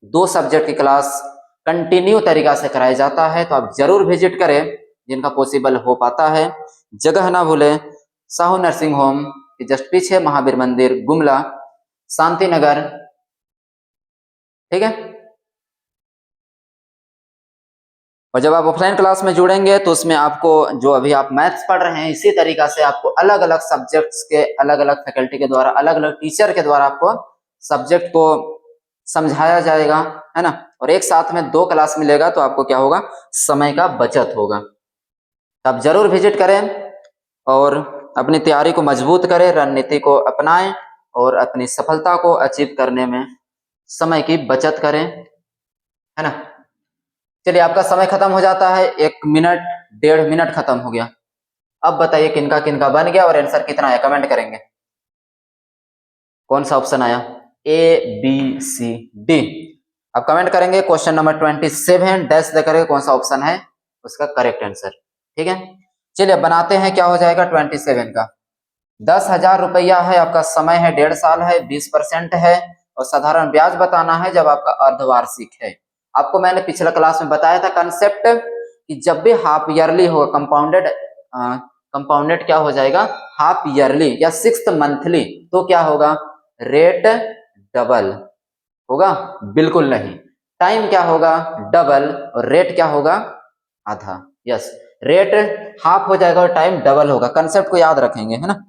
2 सब्जेक्ट की क्लास कंटिन्यू तरीका से कराया जाता है, तो आप जरूर विजिट करें जिनका पॉसिबल हो पाता है। जगह ना भूलें, साहू नर्सिंग होम के जस्ट पीछे, महावीर मंदिर गुमला, शांति नगर, ठीक है। और जब आप ऑफलाइन क्लास में जुड़ेंगे तो उसमें आपको जो अभी आप मैथ्स पढ़ रहे हैं, इसी तरीका से आपको अलग अलग सब्जेक्ट्स के अलग अलग फैकल्टी के द्वारा, अलग अलग टीचर के द्वारा आपको सब्जेक्ट को समझाया जाएगा, है ना। और एक साथ में 2 क्लास मिलेगा तो आपको क्या होगा, समय का बचत होगा। तो आप जरूर विजिट करें और अपनी तैयारी को मजबूत करें, रणनीति को अपनाएं और अपनी सफलता को अचीव करने में समय की बचत करें, है ना। चलिए, आपका समय खत्म हो जाता है, 1 मिनट 1.5 मिनट खत्म हो गया। अब बताइए किनका किनका बन गया और आंसर कितना आया, कमेंट करेंगे। कौन सा ऑप्शन आया, ABCD। अब कमेंट करेंगे क्वेश्चन नंबर 27 डैश देकर कौन सा ऑप्शन है उसका करेक्ट आंसर, ठीक है। चलिए बनाते हैं, क्या हो जाएगा 27 का। 10,000 रुपया है, आपका समय है 1.5 साल है, 20% है, और साधारण ब्याज बताना है जब आपका अर्धवार्षिक है। आपको मैंने पिछला क्लास में बताया था कंसेप्ट कि जब भी हाफ ईयरली होगा, कंपाउंडेड क्या हो जाएगा, हाफ ईयरली या 6th मंथली, तो क्या होगा, रेट डबल होगा, बिल्कुल नहीं। टाइम क्या होगा, डबल, और रेट क्या होगा, आधा। यस, रेट हाफ हो जाएगा और टाइम डबल होगा। कंसेप्ट को याद रखेंगे, है ना।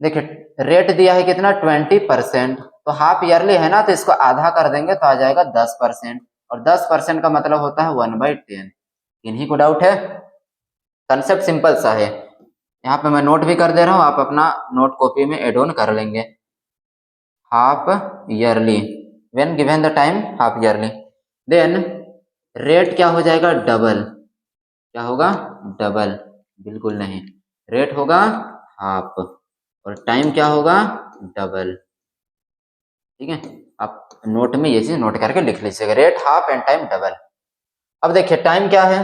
देखिए रेट दिया है कितना, 20%, तो हाफ ईयरली है ना, तो इसको आधा कर देंगे तो आ जाएगा 10%, और 10% का मतलब होता है 1/10। इन्हीं को डाउट है, कंसेप्ट सिंपल सा है। यहाँ पे मैं नोट भी कर दे रहा हूँ, आप अपना नोट कॉपी में एड ऑन कर लेंगे। Half yearly, when given the time half yearly, then rate क्या हो जाएगा, डबल। क्या होगा, डबल, बिल्कुल नहीं। रेट होगा हाफ और टाइम क्या होगा, डबल, ठीक है। आप नोट में ये चीज नोट करके लिख लीजिएगा, rate half and time double. अब देखिए टाइम क्या है,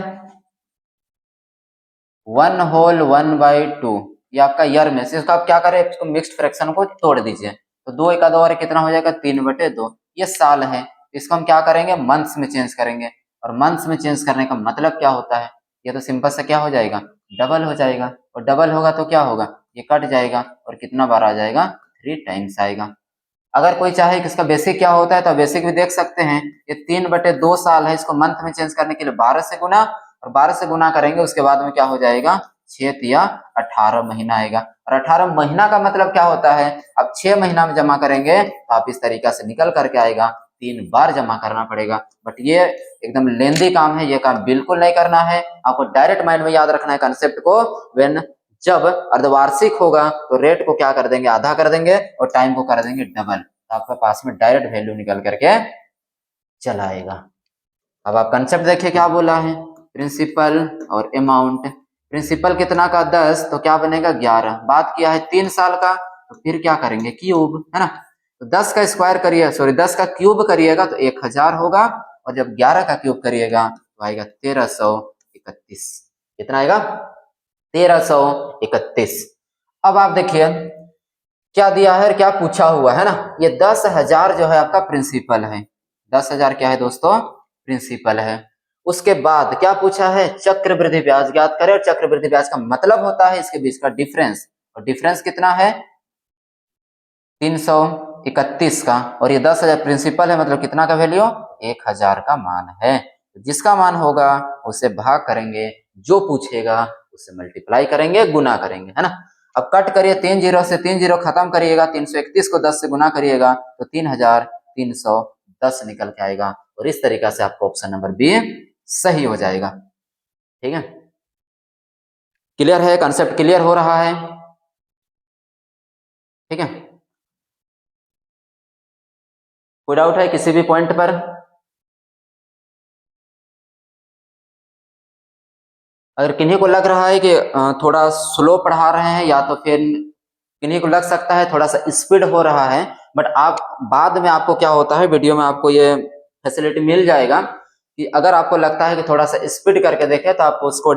1/2, ये आपका ईयर में से, इसका आप क्या करें, इसको मिक्स्ड फ्रैक्शन को तोड़ दीजिए, तो 2 1 2 और कितना हो जाएगा, 3/2। ये साल है, इसको हम क्या करेंगे, मंथ्स में चेंज करेंगे, और मंथ्स में चेंज करने का मतलब क्या होता है, ये तो सिंपल से क्या हो जाएगा, डबल हो जाएगा, और डबल होगा तो क्या होगा, ये कट जाएगा और कितना बार आ जाएगा, 3 टाइम्स आएगा। अगर कोई चाहे कि इसका बेसिक क्या होता है तो बेसिक भी देख सकते हैं। ये 3/2 साल है, इसको मंथ में चेंज करने के लिए 12 से गुना, और 12 से गुना करेंगे, उसके बाद में क्या हो जाएगा, 6 या 18 महीना आएगा। और 18 महीना का मतलब क्या होता है, अब 6 महीना में जमा करेंगे तो आप इस तरीका से निकल करके आएगा, 3 बार जमा करना पड़ेगा। बट ये एकदम लेंदी काम है, ये काम बिल्कुल नहीं करना है, आपको डायरेक्ट माइंड में याद रखना है कंसेप्ट को। व्हेन जब अर्धवार्षिक होगा तो रेट को क्या कर देंगे, आधा कर देंगे, और टाइम को कर देंगे डबल, तो आपके पास में डायरेक्ट वैल्यू निकल करके चला आएगा। अब आप कंसेप्ट देखिए क्या बोला है, प्रिंसिपल और अमाउंट। प्रिंसिपल कितना का, 10, तो क्या बनेगा 11। बात किया है 3 साल का, तो फिर क्या करेंगे, क्यूब, है ना। तो 10 का स्क्वायर करिए, सॉरी 10 का क्यूब करिएगा तो 1000 होगा, और जब 11 का क्यूब करिएगा तो आएगा 1331। कितना आएगा, 1331। अब आप देखिए क्या दिया है और क्या पूछा हुआ है ना। ये 10,000 जो है आपका प्रिंसिपल है, 10,000 क्या है दोस्तों, प्रिंसिपल है। उसके बाद क्या पूछा है, चक्रवृद्धि ब्याज ज्ञात करें, और चक्रवृद्धि ब्याज का मतलब होता है इसके बीच का डिफरेंस, और डिफरेंस कितना है 331 का, और ये 10,000 प्रिंसिपल है, मतलब कितना का वैल्यू 1000 का मान है। जिसका मान होगा उसे भाग करेंगे, जो पूछेगा उसे मल्टीप्लाई करेंगे, गुना करेंगे, है ना। अब कट करिए, 3 जीरो से 3 जीरो खत्म करिएगा, 331 को 10 से गुना करिएगा तो 3310 निकल के आएगा, और इस तरीका से आपको ऑप्शन नंबर बी सही हो जाएगा। ठीक है, क्लियर है, कंसेप्ट क्लियर हो रहा है? ठीक है, कोई डाउट है किसी भी पॉइंट पर? अगर किन्हीं को लग रहा है कि थोड़ा स्लो पढ़ा रहे हैं, या तो फिर किन्हीं को लग सकता है थोड़ा सा स्पीड हो रहा है, बट आप बाद में आपको क्या होता है, वीडियो में आपको ये फैसिलिटी मिल जाएगा कि अगर आपको लगता है कि थोड़ा सा स्पीड करके देखें तो आप उसको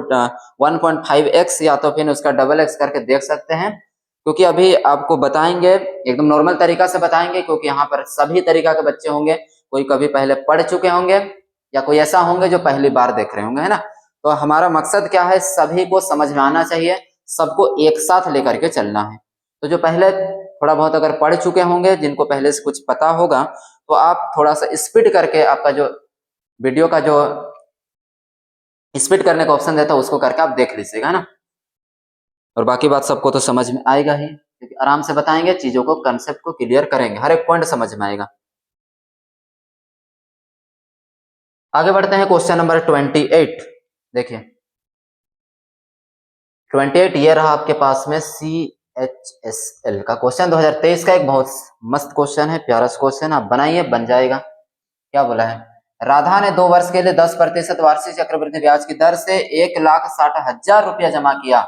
1.5x या तो फिर उसका डबल x करके देख सकते हैं, क्योंकि अभी आपको बताएंगे एकदम नॉर्मल तरीका से बताएंगे, क्योंकि यहाँ पर सभी तरीका के बच्चे होंगे, कोई कभी पहले पढ़ चुके होंगे या कोई ऐसा होंगे जो पहली बार देख रहे होंगे, है ना। तो हमारा मकसद क्या है, सभी को समझ में आना चाहिए, सबको एक साथ लेकर के चलना है। तो जो पहले थोड़ा बहुत अगर पढ़ चुके होंगे, जिनको पहले से कुछ पता होगा, तो आप थोड़ा सा स्पीड करके आपका जो वीडियो का जो स्पीड करने का ऑप्शन देता है उसको करके आप देख लीजिएगा ना। और बाकी बात सबको तो समझ में आएगा ही, क्योंकि आराम से बताएंगे, चीजों को कंसेप्ट को क्लियर करेंगे, हर एक पॉइंट समझ में आएगा। आगे बढ़ते हैं, क्वेश्चन नंबर 28। देखिए 28 ये रहा आपके पास में CHSL का क्वेश्चन, 2023 का एक बहुत मस्त क्वेश्चन है, प्यारा क्वेश्चन, आप बनाइए बन जाएगा। क्या बोला है, राधा ने 2 वर्ष के लिए 10% वार्षिक चक्रवृद्धि ब्याज की दर से 1,60,000 रुपया जमा किया।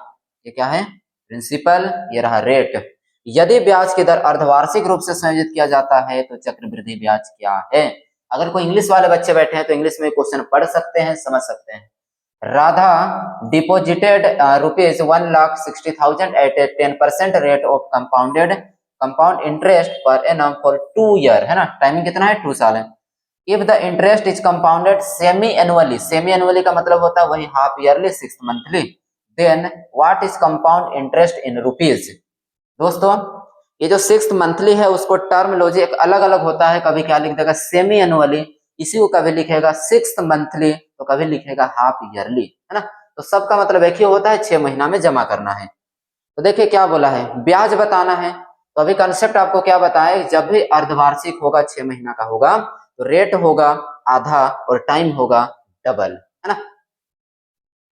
ये क्या है, प्रिंसिपल, ये रहा रेट। यदि ब्याज की दर अर्धवार्षिक रूप से संयोजित किया जाता है तो चक्रवृद्धि ब्याज क्या है। अगर कोई इंग्लिश वाले बच्चे बैठे हैं तो इंग्लिश में क्वेश्चन पढ़ सकते हैं, समझ सकते हैं। Radha deposited rupees 1,60,000 at a 10% rate of compound interest per annum for 2 year, है ना, टाइमिंग कितना है 2 साल है। If the interest is compounded semi annually का मतलब होता है वही half yearly, 6 monthly, then what is compound interest in rupees। दोस्तों ये जो 6 मंथली है उसको टर्मिनोलॉजी एक अलग अलग होता है, कभी क्या लिख देगा सेमी एनुअली, इसी को कभी लिखेगा 6 मंथली, तो कभी लिखेगा हाफ ईयरली, है ना। तो सबका मतलब एक ही होता है, 6 महीना में जमा करना है। तो देखिए क्या बोला है, ब्याज बताना है। तो अभी कंसेप्ट आपको क्या बताया, जब भी अर्धवार्षिक होगा, 6 महीना का होगा, तो रेट होगा आधा और टाइम होगा डबल, है ना।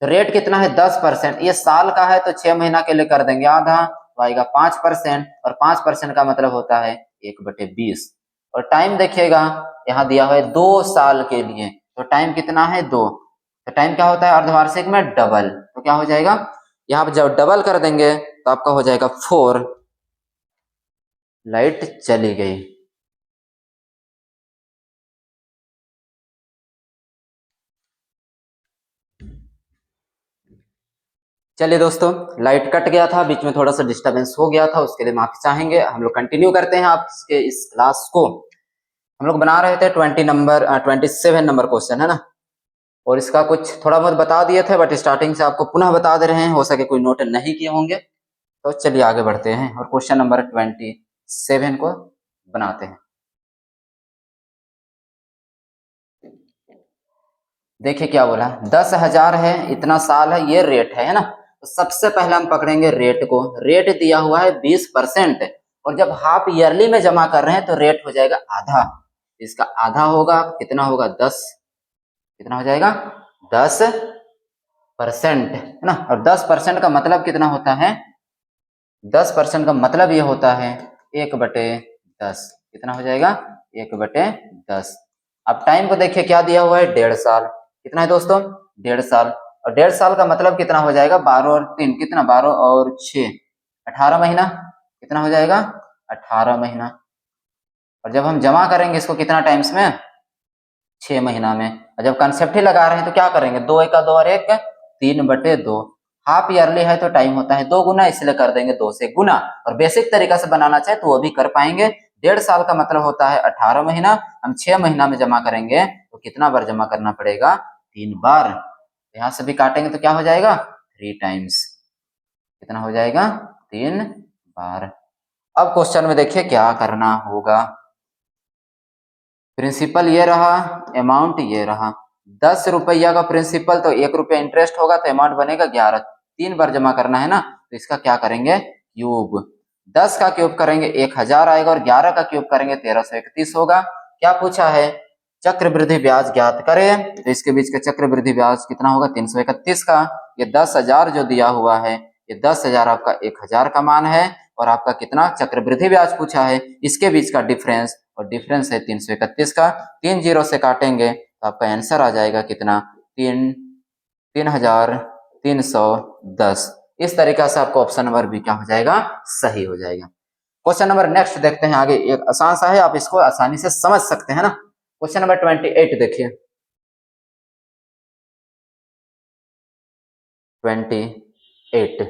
तो रेट कितना है 10%, ये साल का है तो 6 महीना के लिए कर देंगे आधा, तो आएगा 5%, और 5% का मतलब होता है 1/20। और टाइम देखिएगा यहाँ दिया हुआ है 2 साल के लिए, तो टाइम कितना है 2, तो टाइम क्या होता है अर्धवार्षिक में डबल, तो क्या हो जाएगा यहाँ पर जब डबल कर देंगे तो आपका हो जाएगा 4। लाइट चली गई। चलिए दोस्तों, लाइट कट गया था, बीच में थोड़ा सा डिस्टरबेंस हो गया था, उसके लिए माफी चाहेंगे। हम लोग कंटिन्यू करते हैं आपके इस क्लास को। हम लोग बना रहे थे 27 नंबर क्वेश्चन, है ना, और इसका कुछ थोड़ा बहुत बता दिए थे, बट स्टार्टिंग से आपको पुनः बता दे रहे हैं, हो सके कोई नोट नहीं किए होंगे। तो चलिए आगे बढ़ते हैं और क्वेश्चन नंबर 27 को बनाते हैं। देखिए क्या बोला, 10,000 है, इतना साल है, ये रेट है ना। तो सबसे पहले हम पकड़ेंगे रेट को। रेट दिया हुआ है 20%, और जब हाफ ईयरली में जमा कर रहे हैं तो रेट हो जाएगा आधा। इसका आधा होगा कितना होगा 10, कितना हो जाएगा 10%, है ना। और 10% का मतलब कितना होता है, 10% का मतलब ये होता है 1/10, कितना हो जाएगा 1/10। अब टाइम को देखिए क्या दिया हुआ है 1.5 साल, कितना है दोस्तों 1.5 साल, और 1.5 साल का मतलब कितना हो जाएगा 12 और 3 कितना 12 और 6 18 महीना, कितना हो जाएगा 18 महीना। और जब हम जमा करेंगे इसको कितना टाइम्स में 6 महीना में, और जब कंसेप्ट ही लगा रहे हैं तो क्या करेंगे 2 1 2 और 1 3/2। हाफ ईयरली है तो टाइम होता है 2 गुना, इसलिए कर देंगे 2 से गुना। और बेसिक तरीका से बनाना चाहे तो वो भी कर पाएंगे। 1.5 साल का मतलब होता है 18 महीना, हम 6 महीना में जमा करेंगे तो कितना बार जमा करना पड़ेगा 3 बार। यहाँ से भी काटेंगे तो क्या हो जाएगा 3 टाइम्स। कितना हो जाएगा 3 बार। अब क्वेश्चन में देखिए क्या करना होगा। प्रिंसिपल ये रहा, अमाउंट ये रहा। 10 रुपया का प्रिंसिपल तो 1 रुपया इंटरेस्ट होगा, तो अमाउंट बनेगा 11। 3 बार जमा करना है ना, तो इसका क्या करेंगे क्यूब। 10 का क्यूब करेंगे 1000 आएगा, और 11 का क्यूब करेंगे 1331 होगा। क्या पूछा है चक्रवृद्धि ब्याज ज्ञात करें, तो इसके बीच का चक्रवृद्धि ब्याज कितना होगा 331 का। ये 10,000 जो दिया हुआ है, ये 10,000 आपका 1000 का मान है, और आपका कितना चक्रवृद्धि ब्याज पूछा है, इसके बीच का डिफरेंस, और डिफरेंस है 331 का। 3 जीरो से काटेंगे तो आपका आंसर आ जाएगा कितना 3,310। इस तरीके से आपको ऑप्शन नंबर भी क्या हो जाएगा सही हो जाएगा। क्वेश्चन नंबर नेक्स्ट देखते हैं आगे, एक आसान सा है, आप इसको आसानी से समझ सकते हैं ना। क्वेश्चन नंबर 28 देखिए 28,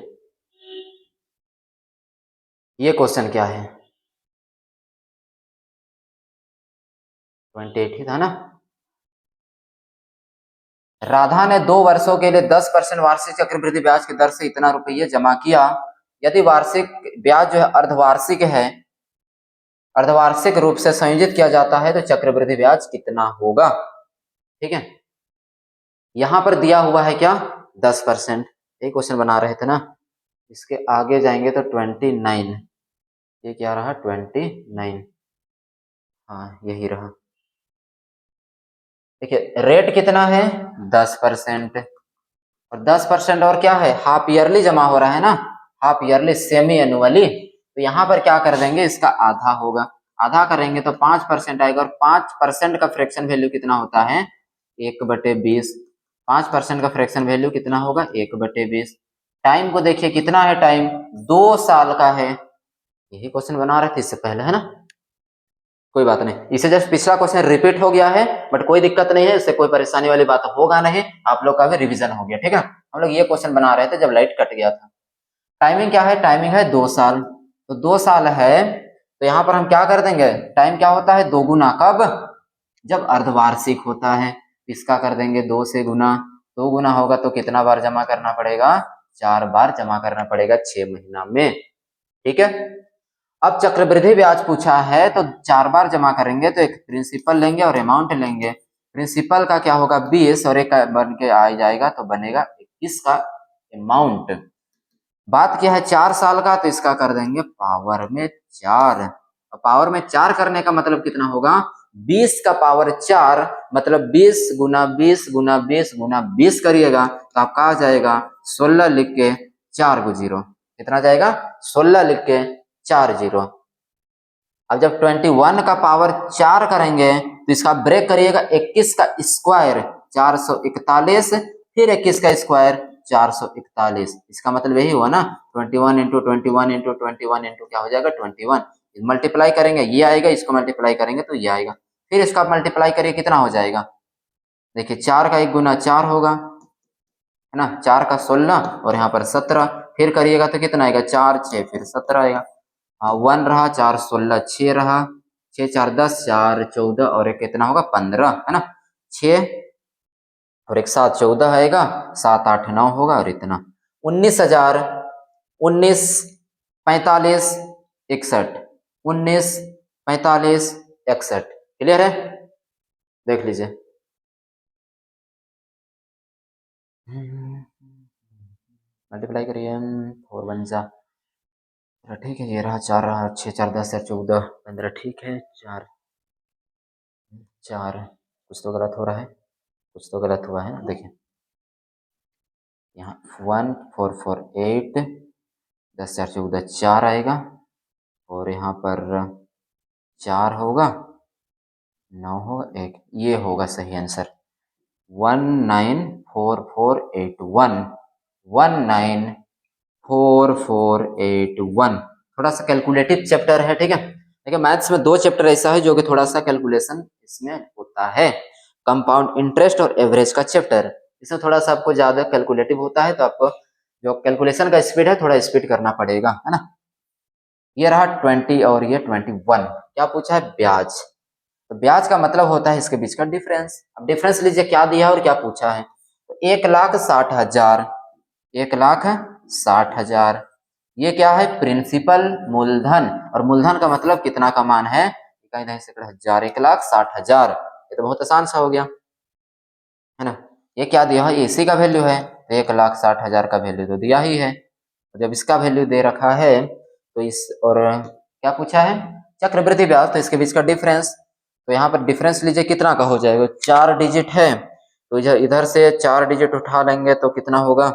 ये क्वेश्चन क्या है 28 ही था ना। राधा ने 2 वर्षों के लिए 10% वार्षिक चक्रवृद्धि ब्याज की दर से इतना रुपये जमा किया। यदि वार्षिक ब्याज जो है अर्धवार्षिक रूप से संयोजित किया जाता है तो चक्रवृद्धि ब्याज कितना होगा। ठीक है, यहां पर दिया हुआ है क्या 10%। एक क्वेश्चन बना रहे थे ना, इसके आगे जाएंगे तो 29, ये क्या रहा 29, हाँ यही रहा। देखिए रेट कितना है 10%, और 10% और क्या है हाफ ईयरली जमा हो रहा है ना, हाफ ईयरली सेमी एनुअली। तो यहाँ पर क्या कर देंगे इसका आधा होगा, आधा करेंगे तो 5% आएगा, और 5% का फ्रैक्शन वैल्यू कितना होता है 1/20। 5% का फ्रैक्शन वैल्यू कितना होगा 1/20। टाइम को देखिए कितना है, टाइम 2 साल का है। यही क्वेश्चन बना रहे थे इससे पहले है ना, कोई बात नहीं, इसे जस्ट पिछला क्वेश्चन रिपीट हो गया है, बट कोई दिक्कत नहीं है, इससे कोई परेशानी वाली बात होगा नहीं, आप लोग का भी रिवीजन हो गया। ठीक है, हम लोग ये क्वेश्चन बना रहे थे जब लाइट कट गया था। टाइमिंग क्या है, टाइमिंग है 2 साल, तो 2 साल है, तो यहाँ पर हम क्या कर देंगे, टाइम क्या होता है 2 गुना, कब जब अर्धवार्षिक होता है। इसका कर देंगे 2 से गुना, 2 गुना होगा तो कितना बार जमा करना पड़ेगा 4 बार जमा करना पड़ेगा 6 महीना में। ठीक है, अब चक्रवृद्धि ब्याज पूछा है तो 4 बार जमा करेंगे, तो एक प्रिंसिपल लेंगे और अमाउंट लेंगे। प्रिंसिपल का क्या होगा 20, और एक बन के आ जाएगा तो बनेगा 21 का अमाउंट। बात क्या है 4 साल का, तो इसका कर देंगे पावर में 4। पावर में 4 करने का मतलब कितना होगा 20 का पावर 4, मतलब 20 गुना 20 गुना 20 गुना 20 करिएगा तो आपका आ जाएगा 16 लिख के 4 को 0, कितना जाएगा 16 लिख के 4 0। अब जब 21 का पावर 4 करेंगे तो इसका ब्रेक करिएगा 21 का स्क्वायर 441, फिर 21 का स्क्वायर 441। इसका मतलब यही हुआ ना 21 इंटू 21 इंटू 21 इंटू क्या हो जाएगा 21। मल्टीप्लाई करेंगे ये आएगा, इसको मल्टीप्लाई करेंगे तो ये आएगा, फिर इसका मल्टीप्लाई करिए कितना हो जाएगा। देखिए 4 का 1 गुना 4 होगा है ना, 4 का 16 और यहाँ पर 17, फिर करिएगा तो कितना आएगा 4 6 फिर 17 आएगा। 1 रहा 4 16 6 रहा, 6 4 10 4 14 और एक कितना होगा 15 है ना, 6 और एक 7 14 आएगा, 7 8 9 होगा, और इतना 19,000 19 45 61 19 45 61। क्लियर है, देख लीजिए। मल्टीप्लाई करिए 4 1 जा, ठीक है ये रहा 4 रहा 6 4 10 4 14 15, ठीक है 4 4, कुछ तो गलत हो रहा है, कुछ तो गलत हुआ है ना, देखिए यहाँ 1 4 4 8 10 4 14 4 आएगा, और यहाँ पर 4 होगा 9 होगा 1, ये होगा सही आंसर 194481 194481। थोड़ा सा कैलकुलेटिव चैप्टर है, ठीक है। देखिए मैथ्स में 2 चैप्टर ऐसा है जो कि थोड़ा सा कैलकुलेशन इसमें होता है, कंपाउंड इंटरेस्ट और एवरेज का चैप्टर, इसमें थोड़ा सा आपको ज्यादा कैलकुलेटिव होता है, तो आपको जो कैलकुलेशन का स्पीड है थोड़ा स्पीड करना पड़ेगा है ना। ये रहा 20 और ये 21। क्या पूछा है ब्याज, तो ब्याज का मतलब होता है इसके बीच का डिफरेंस। अब डिफरेंस लीजिए क्या दिया और क्या पूछा है। तो 1,60,000, 1,60,000 ये क्या है, प्रिंसिपल मूलधन, और मूलधन का मतलब कितना का मान है, इकाई दशमलव सैकड़े हजार, 1,60,000। ये तो बहुत आसान सा हो गया है ना। ये क्या दिया है, इसी का वैल्यू है, तो 1,60,000 का वैल्यू तो दिया ही है। तो जब इसका वैल्यू दे रखा है तो इस, और क्या पूछा है, चक्रवृद्धि ब्याज, तो इसके बीच का डिफरेंस। तो यहाँ पर डिफरेंस लीजिए कितना का हो जाएगा, 4 डिजिट है, तो इधर से 4 डिजिट उठा लेंगे तो कितना होगा,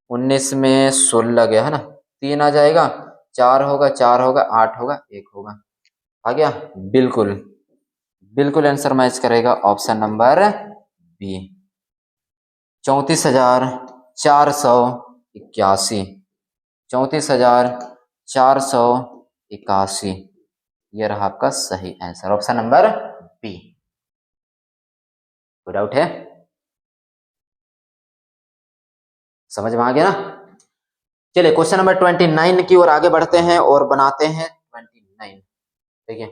19 में 16 गया है ना, 3 आ जाएगा, 4 होगा, 4 होगा, 8 होगा, 1 होगा, आ गया। बिल्कुल बिल्कुल आंसर मैच करेगा ऑप्शन नंबर बी, 34,481, 34,481, ये रहा आपका सही आंसर, ऑप्शन नंबर बी। कोई डाउट है, समझ में आ गया ना। चलिए क्वेश्चन नंबर 29 की ओर आगे बढ़ते हैं और बनाते हैं 29। ठीक है,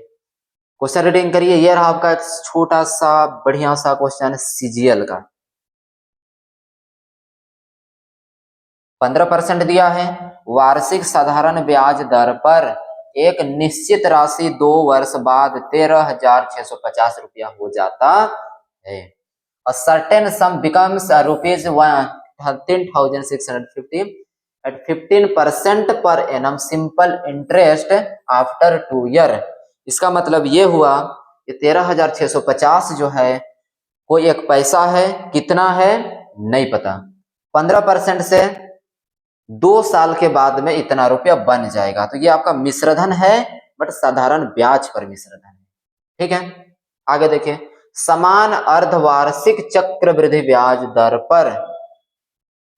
क्वेश्चन रीडिंग करिए। ये रहा आपका एक छोटा सा बढ़िया सा क्वेश्चन सीजीएल का। 15% दिया है, वार्षिक साधारण ब्याज दर पर एक निश्चित राशि 2 वर्ष बाद 13,650 रुपया हो जाता है। A certain sum becomes rupees 13,650 at 15% per annum simple interest after 2 year। इसका मतलब ये हुआ कि 13,650 जो है कोई एक पैसा है, कितना है नहीं पता, 15% से 2 साल के बाद में इतना रुपया बन जाएगा। तो ये आपका मिश्रधन है, बट साधारण ब्याज पर मिश्रधन है। ठीक है, आगे देखिए, समान अर्धवार्षिक चक्रवृद्धि ब्याज दर पर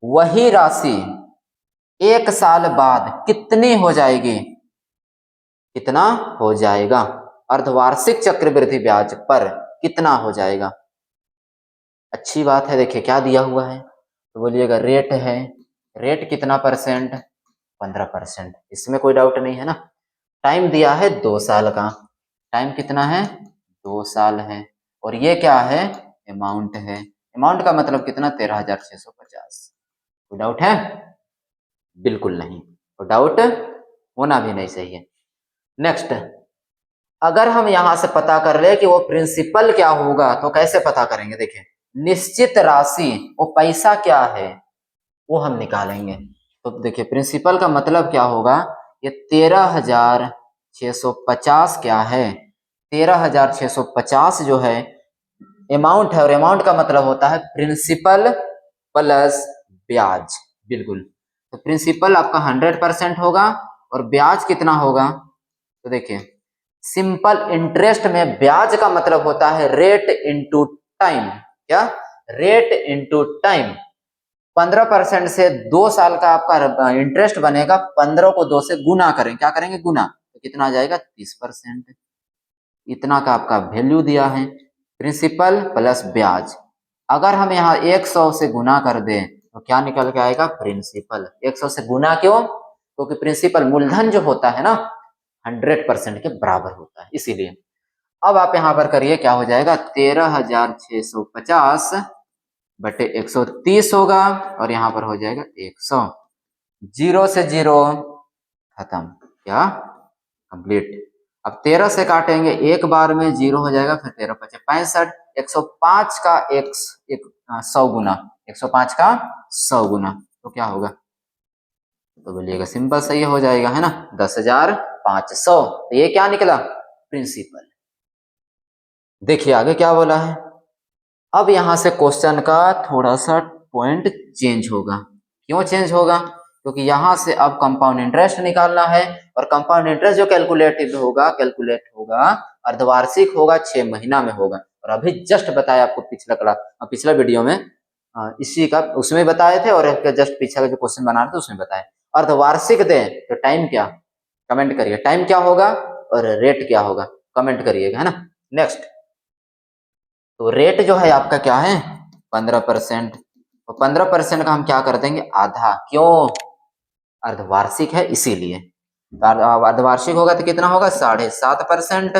वही राशि 1 साल बाद कितनी हो जाएगी, कितना हो जाएगा, अर्धवार्षिक चक्रवृद्धि ब्याज पर कितना हो जाएगा। अच्छी बात है, देखिए क्या दिया हुआ है, तो बोलिएगा रेट है, रेट कितना परसेंट, 15%, इसमें कोई डाउट नहीं है ना। टाइम दिया है 2 साल का, टाइम कितना है 2 साल है, और ये क्या है, अमाउंट है, अमाउंट का मतलब कितना 13,650। कोई डाउट है, बिल्कुल नहीं, तो डाउट होना भी नहीं चाहिए। नेक्स्ट, अगर हम यहां से पता कर ले कि वो प्रिंसिपल क्या होगा तो कैसे पता करेंगे, देखिए निश्चित राशि वो पैसा क्या है वो हम निकालेंगे। तो देखिए प्रिंसिपल का मतलब क्या होगा, ये 13,650 क्या है, 13,650 जो है अमाउंट है, और अमाउंट का मतलब होता है प्रिंसिपल प्लस ब्याज। बिल्कुल, तो प्रिंसिपल आपका 100% होगा और ब्याज कितना होगा, तो देखिए सिंपल इंटरेस्ट में ब्याज का मतलब होता है रेट इनटू टाइम। क्या, रेट इनटू टाइम। 15% से 2 साल का आपका इंटरेस्ट बनेगा, 15 को 2 से गुना करें, क्या करेंगे गुना, तो कितना आ जाएगा 30%। इतना का आपका वैल्यू दिया है, प्रिंसिपल प्लस ब्याज। अगर हम यहाँ 100 से गुना कर दें तो क्या निकल के आएगा, प्रिंसिपल। 100 से गुना क्यों, क्योंकि प्रिंसिपल मूलधन जो होता है ना 100% के बराबर होता है, इसीलिए। अब आप यहाँ पर करिए, क्या हो जाएगा 13,650 बटे 130 होगा, और यहाँ पर हो जाएगा 100, 0 से 0 खत्म, क्या कंप्लीट। अब 13 से काटेंगे एक बार में, 0 हो जाएगा, फिर 13 पचे 65, 105 का 100 गुना, 105 का 100 गुना, तो क्या होगा, तो बोलिएगा सिंपल सही हो जाएगा, है ना, 10,500। तो ये क्या निकला, प्रिंसिपल। देखिए आगे क्या बोला है। अब यहां से क्वेश्चन का थोड़ा सा पॉइंट चेंज होगा। क्यों चेंज होगा, क्योंकि यहां से अब कंपाउंड इंटरेस्ट निकालना है, और कंपाउंड इंटरेस्ट जो कैलकुलेट होगा अर्धवार्षिक होगा, 6 महीना में होगा। और अभी जस्ट बताया आपको पिछला वीडियो में इसी का उसमें बताए थे, और जस्ट पीछे का जो क्वेश्चन बना रहे थे उसमें बताए। अर्धवार्षिक दें तो टाइम क्या, कमेंट करिए, टाइम क्या होगा और रेट क्या होगा, कमेंट करिएगा, है ना। नेक्स्ट, तो रेट जो है आपका क्या है 15%, तो 15% का हम क्या कर देंगे आधा, क्यों, अर्धवार्षिक है इसीलिए। तो अर्धवार्षिक होगा तो कितना होगा 7.5%,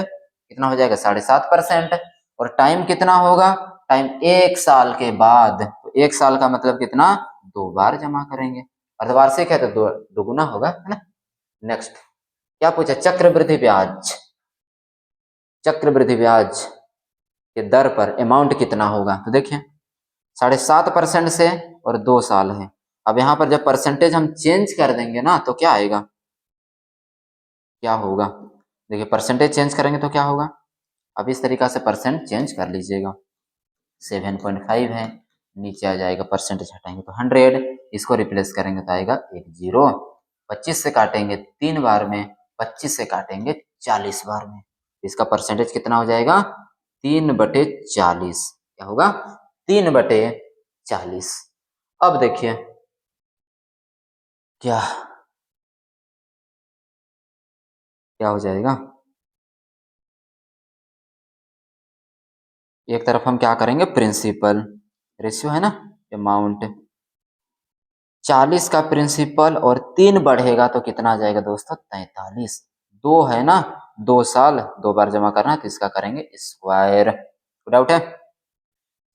कितना हो जाएगा 7.5%। और टाइम कितना होगा, टाइम 1 साल के बाद, तो 1 साल का मतलब कितना, 2 बार जमा करेंगे। अर्धवार्षिक है तो दोगुना होगा, है ना। नेक्स्ट क्या पूछा, चक्रवृद्धि ब्याज, चक्रवृद्धि ब्याज के दर पर अमाउंट कितना होगा। तो देखिए 7.5% से और 2 साल है। अब यहाँ पर जब परसेंटेज हम चेंज कर देंगे ना तो क्या आएगा, क्या होगा, देखिए परसेंटेज चेंज करेंगे तो क्या होगा, अब इस तरीका से परसेंट चेंज कर लीजिएगा। 7.5 है, नीचे आ जाएगा, परसेंटेज हटाएंगे तो 100, इसको रिप्लेस करेंगे तो आएगा 10। 25 से काटेंगे 3 बार में, 25 से काटेंगे 40 बार में, इसका परसेंटेज कितना हो जाएगा, 3/40। क्या होगा, 3/40। अब देखिए क्या क्या हो जाएगा, एक तरफ हम क्या करेंगे, प्रिंसिपल रेशियो है ना, अमाउंट 40 का प्रिंसिपल और 3 बढ़ेगा तो कितना आ जाएगा दोस्तों, 43। 2 है ना, 2 साल 2 बार जमा करना है तो इसका करेंगे स्क्वायर। डाउट है,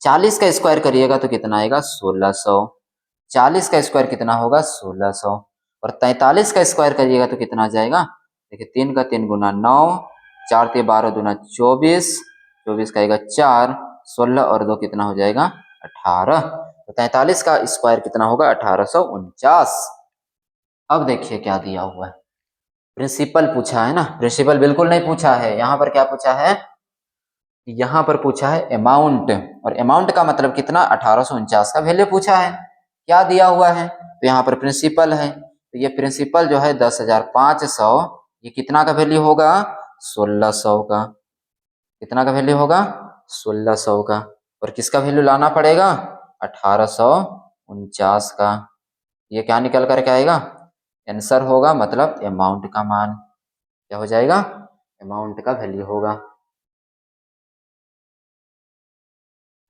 40 का स्क्वायर करिएगा तो कितना आएगा, 1600। 40 का स्क्वायर कितना होगा, 1600। और 43 का स्क्वायर करिएगा तो कितना आ जाएगा, देखिए 3 का 3 गुना 9, 4 के 12 दूना 24, 24 का आएगा 4, 16 और 2 कितना हो जाएगा, 18। तो 43 का स्क्वायर कितना होगा, 1849। अब देखिए क्या दिया हुआ है, प्रिंसिपल पूछा है ना, प्रिंसिपल बिल्कुल नहीं पूछा है, यहाँ पर क्या पूछा है, यहाँ पर पूछा है अमाउंट, और अमाउंट का मतलब कितना, 1849 का वैल्यू पूछा है। क्या दिया हुआ है, तो यहाँ पर प्रिंसिपल है, तो ये प्रिंसिपल जो है 10,500, ये कितना का वैल्यू होगा, 1600 का। कितना का वैल्यू होगा, 1600 का। और किसका वैल्यू लाना पड़ेगा, 1849 का। ये क्या निकल करके आएगा, आंसर होगा, मतलब अमाउंट का मान। क्या हो जाएगा, अमाउंट का वैल्यू होगा।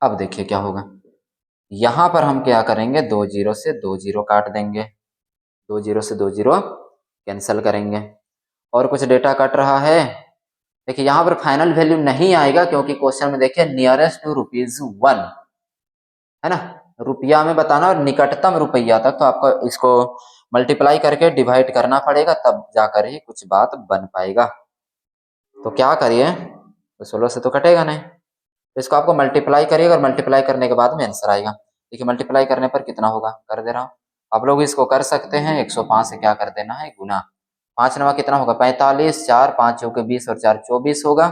अब देखिए क्या होगा, यहां पर हम क्या करेंगे, 2 जीरो से 2 जीरो काट देंगे, 2 जीरो से 2 जीरो कैंसिल करेंगे। और कुछ डेटा कट रहा है, देखिए यहाँ पर फाइनल वैल्यू नहीं आएगा क्योंकि क्वेश्चन में देखिए नियरेस्ट टू ₹1 है ना, रुपया में बताना और निकटतम रुपया तक, तो आपको इसको मल्टीप्लाई करके डिवाइड करना पड़ेगा, तब जाकर ही कुछ बात बन पाएगा। तो क्या करिए, तो 16 से तो कटेगा नहीं, तो इसको आपको मल्टीप्लाई करिएगा और मल्टीप्लाई करने के बाद में आंसर आएगा। देखिए मल्टीप्लाई करने पर कितना होगा, कर दे रहा हूँ, आप लोग इसको कर सकते हैं। 105 से क्या कर देना है, गुना। 5 नवा कितना होगा, 45, 4 5 चौके 20 और 4 24 होगा,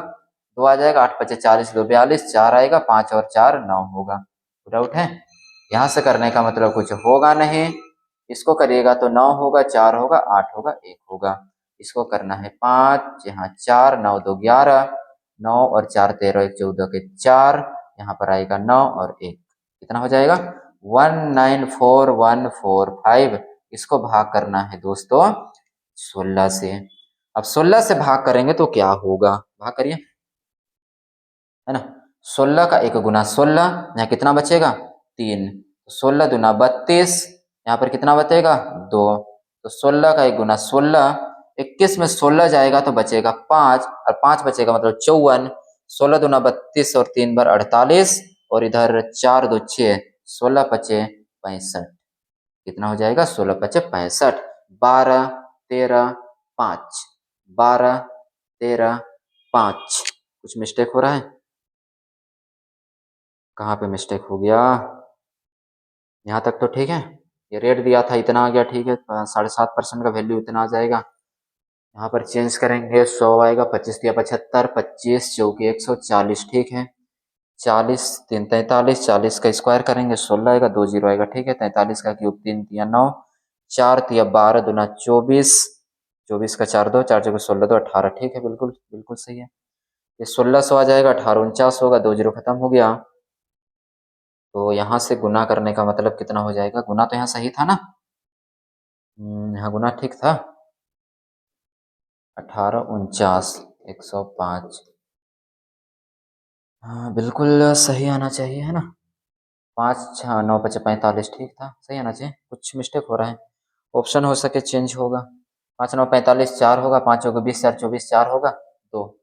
2 आ जाएगा, 8 5 40 2 42, 4 आएगा, 5 और 4 9 होगा। डाउट है, यहाँ से करने का मतलब कुछ होगा नहीं, इसको करिएगा तो 9 होगा, 4 होगा, 8 होगा, 1 होगा। इसको करना है 5, यहाँ 4 9 2 11, 9 और 4 13 1 14 के 4, यहाँ पर आएगा 9 और 1, कितना हो जाएगा, 194145। इसको भाग करना है दोस्तों 16 से। अब 16 से भाग करेंगे तो क्या होगा, भाग करिए, है ना। 16 का 1 गुना 16, यहाँ कितना बचेगा, 3, 16 दूना 32, यहाँ पर कितना बचेगा, 2, तो 16 का 1 गुना 16, 21 में 16 जाएगा तो बचेगा 5, और 5 बचेगा मतलब 54, 16 दूना 32 और 3 बार 48, और इधर 4 2 6, 16 पचे 65, कितना हो जाएगा, 16 पचे 65, 12 13 5, 12 13 5। कुछ मिस्टेक हो रहा है, कहाँ पे मिस्टेक हो गया, यहाँ तक तो ठीक है, ये रेट दिया था इतना आ गया, ठीक है, 7.5% का वैल्यू इतना आ जाएगा। यहाँ पर चेंज करेंगे, 100 आएगा, 25 या 75, 25 चौके 140, ठीक है, 40 3 43, 40 का स्क्वायर करेंगे, 16 आएगा, 2 जीरो आएगा, ठीक है, 43 का क्यूब 3 तिया 9, 4 तिया 12 दूना 24, 24 का 4 2, 4 चौके 16 2 18, ठीक है, बिल्कुल बिल्कुल सही है। ये 1600 आ जाएगा, 1849 होगा, 2 जीरो खत्म हो गया। तो यहाँ से गुना करने का मतलब कितना हो जाएगा, गुना तो यहाँ सही था ना, यहाँ गुना ठीक था, 1849 105, हाँ बिल्कुल सही आना चाहिए, है ना। 5 6 9 5 45, ठीक था, सही आना चाहिए, कुछ मिस्टेक हो रहा है, ऑप्शन हो सके चेंज होगा। 5 9 45 4 होगा, 5 होगा 20 4 24 4 होगा 2,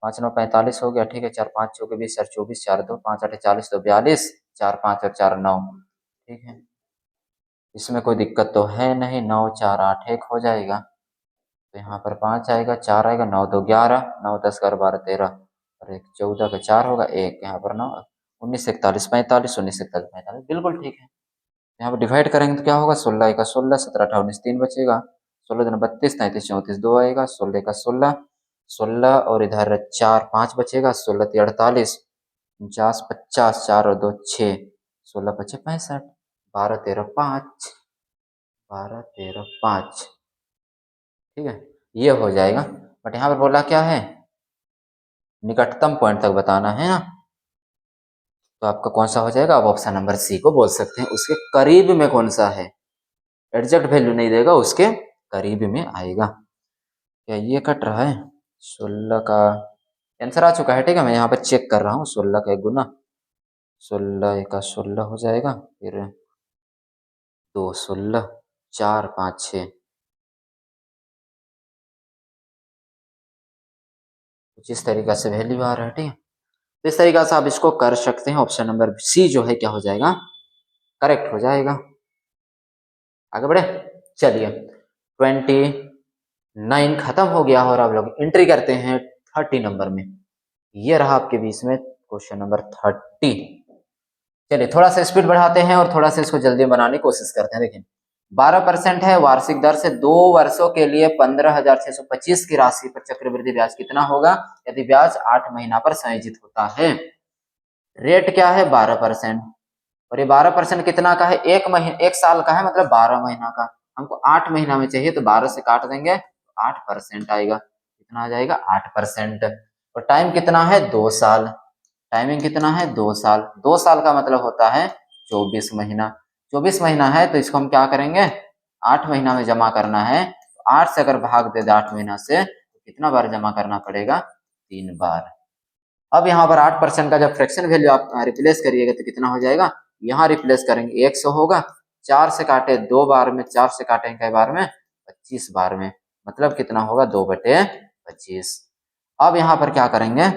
5 9 45 हो गया, ठीक है। 4 5 चौके 20, 4 24, 4 2 5 8 40, तो 42, 4 5 और 4 9, ठीक है। इसमें कोई दिक्कत तो है नहीं, 9 4 8 1 हो जाएगा, तो यहाँ पर 5 आएगा, 4 आएगा, 9 2 11, 9 10 11 12 13 और 1 14 का 4 होगा, 1 यहाँ पर 9 19 41 45, 19 41 45, बिल्कुल ठीक है। यहाँ पर डिवाइड करेंगे तो क्या होगा, 16 1 16, 17 18 19 3 बचेगा, 16 दूनी 32, 33 34 2 आएगा, 16 1 16, 16 और इधर 4 5 बचेगा, 16 3 48, 49 50, 4 और 2 6, 16 25 65, 12 13 5, 12 13 5, ठीक है। ये हो जाएगा, बट यहाँ पर बोला क्या है, निकटतम पॉइंट तक बताना है ना, तो आपका कौन सा हो जाएगा, आप ऑप्शन नंबर सी को बोल सकते हैं। उसके करीब में कौन सा है, एग्जैक्ट वैल्यू नहीं देगा, उसके करीब में आएगा। क्या ये कट रहा है, 16 का आंसर आ चुका है, ठीक है। मैं यहाँ पर चेक कर रहा हूँ, 16 का 1 गुना 16 का 16 हो जाएगा, फिर 2 16 4 5 6, कुछ इस तरीका से वैल्यू आ रहा है, ठीक है। तो इस तरीका से आप इसको कर सकते हैं। ऑप्शन नंबर सी जो है क्या हो जाएगा, करेक्ट हो जाएगा। आगे बढ़े, चलिए 29 खत्म हो गया और आप लोग एंट्री करते हैं 30 नंबर में। ये रहा आपके बीच में क्वेश्चन नंबर 30। चलिए थोड़ा सा स्पीड बढ़ाते हैं और थोड़ा सा इसको जल्दी बनाने की कोशिश करते हैं। देखिए 12% है वार्षिक दर से 2 वर्षों के लिए 15,625 की राशि पर चक्रवृद्धि ब्याज कितना होगा यदि ब्याज 8 महीना पर संयोजित होता है। रेट क्या है 12%, और ये 12% कितना का है, एक साल का है, मतलब 12 महीना का। हमको 8 महीना में चाहिए तो 12 से काट देंगे तो 8% आएगा। कितना आ जाएगा 8%। और टाइम कितना है 2 साल, टाइमिंग कितना है 2 साल। 2 साल का मतलब होता है 24 महीना। 24 महीना है तो इसको हम क्या करेंगे 8 महीना में जमा करना है, तो 8 से अगर भाग दे दे 8 महीना से तो कितना बार जमा करना पड़ेगा, 3 बार। अब यहाँ पर 8% का जब फ्रैक्शन वैल्यू आप रिप्लेस करिएगा तो कितना हो जाएगा, यहाँ रिप्लेस करेंगे 100 होगा, 4 से काटे 2 बार में, 4 से काटेंगे कई बार में 25 बार में, मतलब कितना होगा 2/25। अब यहाँ पर क्या करेंगे,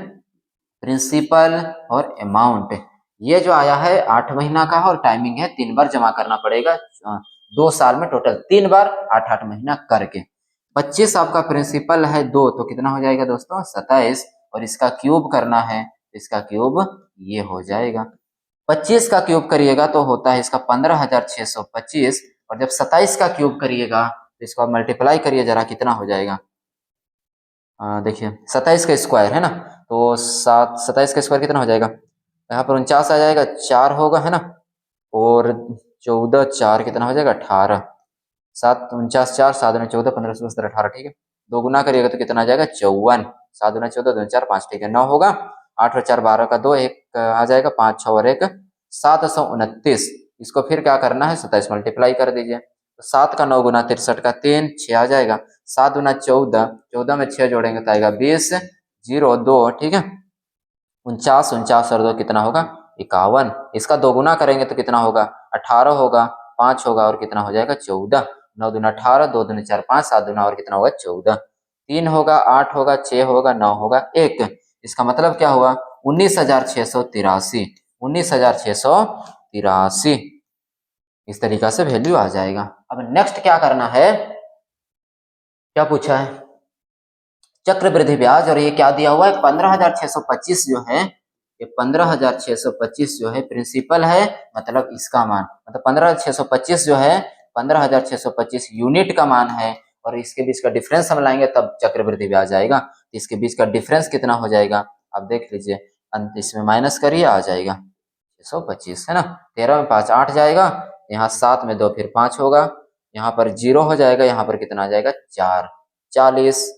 प्रिंसिपल और अमाउंट, ये जो आया है 8 महीना का और टाइमिंग है 3 बार जमा करना पड़ेगा, 2 साल में टोटल 3 बार 8 महीना करके। 25 आपका प्रिंसिपल है 2, तो कितना हो जाएगा दोस्तों 27, और इसका क्यूब करना है, इसका क्यूब ये हो जाएगा। 25 का क्यूब करिएगा तो होता है इसका 15,625, और जब 27 का क्यूब करिएगा तो इसको आप मल्टीप्लाई करिए जरा, कितना हो जाएगा। देखिए 27 का स्क्वायर है ना, तो 27 का स्क्वायर कितना हो जाएगा, यहाँ पर 49 आ जाएगा, 4 होगा है ना, और 14 4 कितना हो जाएगा 18, 7 49 4 7 दूनी 14 15 16 17 18, ठीक है। 2 गुना करिएगा तो कितना आ जाएगा 54, 7 दूना 14 2 4 5, ठीक है। 9 होगा, 8 और 4 12 का 2, 1 आ जाएगा, 5 6 और 1 729। इसको फिर क्या करना है 27 मल्टीप्लाई कर दीजिए, तो 7 का 9 गुना 63 का 3 6 आ जाएगा, 7 दूना 14, 14 में 6 जोड़ेंगे तो आएगा 20 0 2, ठीक है। 49 49 और 2 कितना होगा 51, इसका 2 गुना करेंगे तो कितना होगा 18 होगा, 5 होगा और कितना हो जाएगा 14, 9 दूना 18, 2 दूनी 4 5, 7 दूना और कितना होगा 14, 3 होगा 8 होगा 6 होगा 9 होगा 1, इसका मतलब क्या हुआ 19,683, 19,683। इस तरीका से वैल्यू आ जाएगा। अब नेक्स्ट क्या करना है, क्या पूछा है, चक्रवृद्धि ब्याज, और ये क्या दिया हुआ है 15,625 जो है, ये 15,625 जो है प्रिंसिपल है, मतलब इसका मान, मतलब 15,625 जो है 15,625 यूनिट का मान है, और इसके बीच का डिफरेंस हम लाएंगे तब चक्रवृद्धि ब्याज आएगा। इसके बीच का डिफरेंस कितना हो जाएगा, आप देख लीजिए, अंत इसमें माइनस करिए आ जाएगा 625 है ना, 13 में 5 8 जाएगा, यहाँ 7 में 2 फिर 5 होगा, यहाँ पर 0 हो जाएगा, यहाँ पर कितना आ जाएगा 4, 40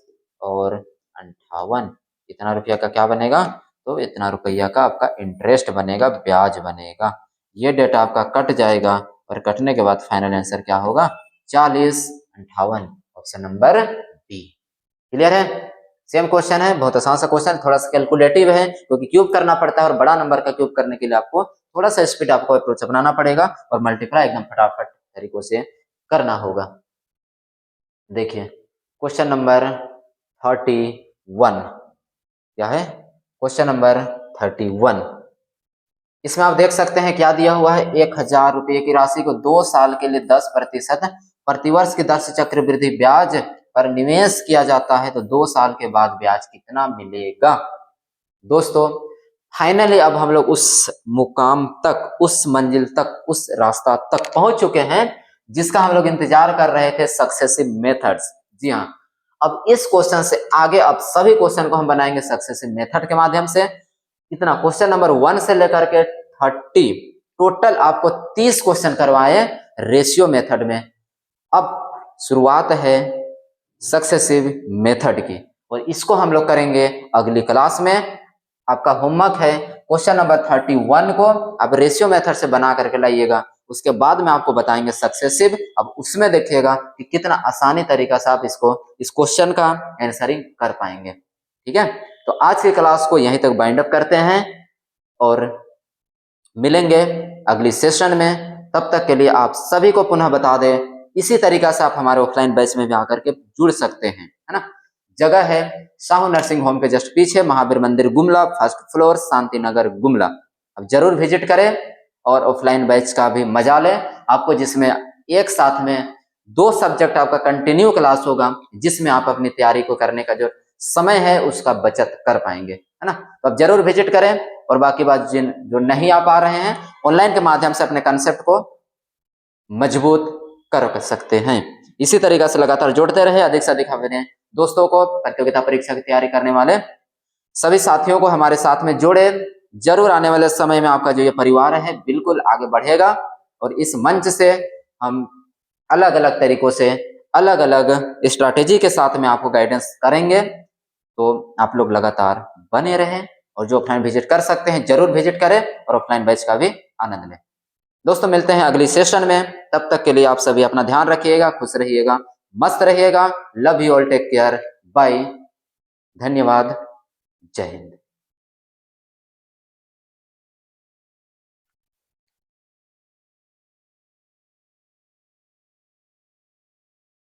और 58, इतना रुपया का क्या बनेगा, तो इतना रुपया का आपका इंटरेस्ट बनेगा, ब्याज बनेगा। ये डेटा आपका कट जाएगा और कटने के बाद फाइनल आंसर क्या होगा 40 58, ऑप्शन नंबर बी। क्लियर है, सेम क्वेश्चन है, बहुत आसान सा क्वेश्चन, थोड़ा सा कैलकुलेटिव है क्योंकि क्यूब करना पड़ता है, और बड़ा नंबर का क्यूब करने के लिए आपको थोड़ा सा स्पीड आपको अप्रोच अपनाना पड़ेगा और मल्टीप्लाई एकदम फटाफट तरीकों से करना होगा। देखिए क्वेश्चन नंबर 31, क्या है, क्वेश्चन नंबर 31। इसमें आप देख सकते हैं क्या दिया हुआ है, 1000 रुपये की राशि को 2 साल के लिए 10% प्रतिवर्ष की दर से चक्रवृद्धि ब्याज पर निवेश किया जाता है तो 2 साल के बाद ब्याज कितना मिलेगा। दोस्तों फाइनली अब हम लोग उस मुकाम तक, उस मंजिल तक, उस रास्ता तक पहुंच चुके हैं जिसका हम लोग इंतजार कर रहे थे, सक्सेसिव मेथड्स। जी हाँ, अब इस क्वेश्चन से आगे अब सभी क्वेश्चन को हम बनाएंगे सक्सेसिव मेथड के माध्यम से। इतना क्वेश्चन नंबर 1 से लेकर के 30 टोटल आपको 30 क्वेश्चन करवाए रेशियो मेथड में। अब शुरुआत है सक्सेसिव मेथड की और इसको हम लोग करेंगे अगली क्लास में। आपका होमवर्क है क्वेश्चन नंबर 31 को आप रेशियो मेथड से बना करके लाइएगा, उसके बाद में आपको बताएंगे सक्सेसिव। अब उसमें देखिएगा कि कितना आसानी तरीका से आप इसको, इस क्वेश्चन का आंसरिंग कर पाएंगे। ठीक है, तो आज की क्लास को यहीं तक बाइंड अप करते हैं और मिलेंगे अगली सेशन में। तब तक के लिए आप सभी को पुनः बता दें, इसी तरीका से आप हमारे ऑफलाइन बैच में भी आकर के जुड़ सकते हैं, है ना। जगह है साहू नर्सिंग होम के जस्ट पीछे, महावीर मंदिर गुमला, फर्स्ट फ्लोर, शांति नगर गुमला। अब जरूर विजिट करें और ऑफलाइन बैच का भी मजा लें आपको, जिसमें एक साथ में 2 सब्जेक्ट आपका कंटिन्यू क्लास होगा, जिसमें आप अपनी तैयारी को करने का जो समय है उसका बचत कर पाएंगे, है ना। तो अब जरूर विजिट करें और बाकी बात जिन जो नहीं आ पा रहे हैं ऑनलाइन के माध्यम से अपने कंसेप्ट को मजबूत कर सकते हैं। इसी तरीके से लगातार जोड़ते रहे, अधिक से अधिक अपने दोस्तों को, प्रतियोगिता परीक्षा की तैयारी करने वाले सभी साथियों को हमारे साथ में जोड़े। जरूर आने वाले समय में आपका जो ये परिवार है बिल्कुल आगे बढ़ेगा और इस मंच से हम अलग अलग तरीकों से, अलग अलग स्ट्रैटेजी के साथ में आपको गाइडेंस करेंगे। तो आप लोग लगातार बने रहें और जो ऑफलाइन विजिट कर सकते हैं जरूर विजिट करें और ऑफलाइन बैच का भी आनंद लें। दोस्तों मिलते हैं अगली सेशन में, तब तक के लिए आप सभी अपना ध्यान रखिएगा, खुश रहिएगा, मस्त रहिएगा। Love you all, take care, bye, धन्यवाद, जय हिंद।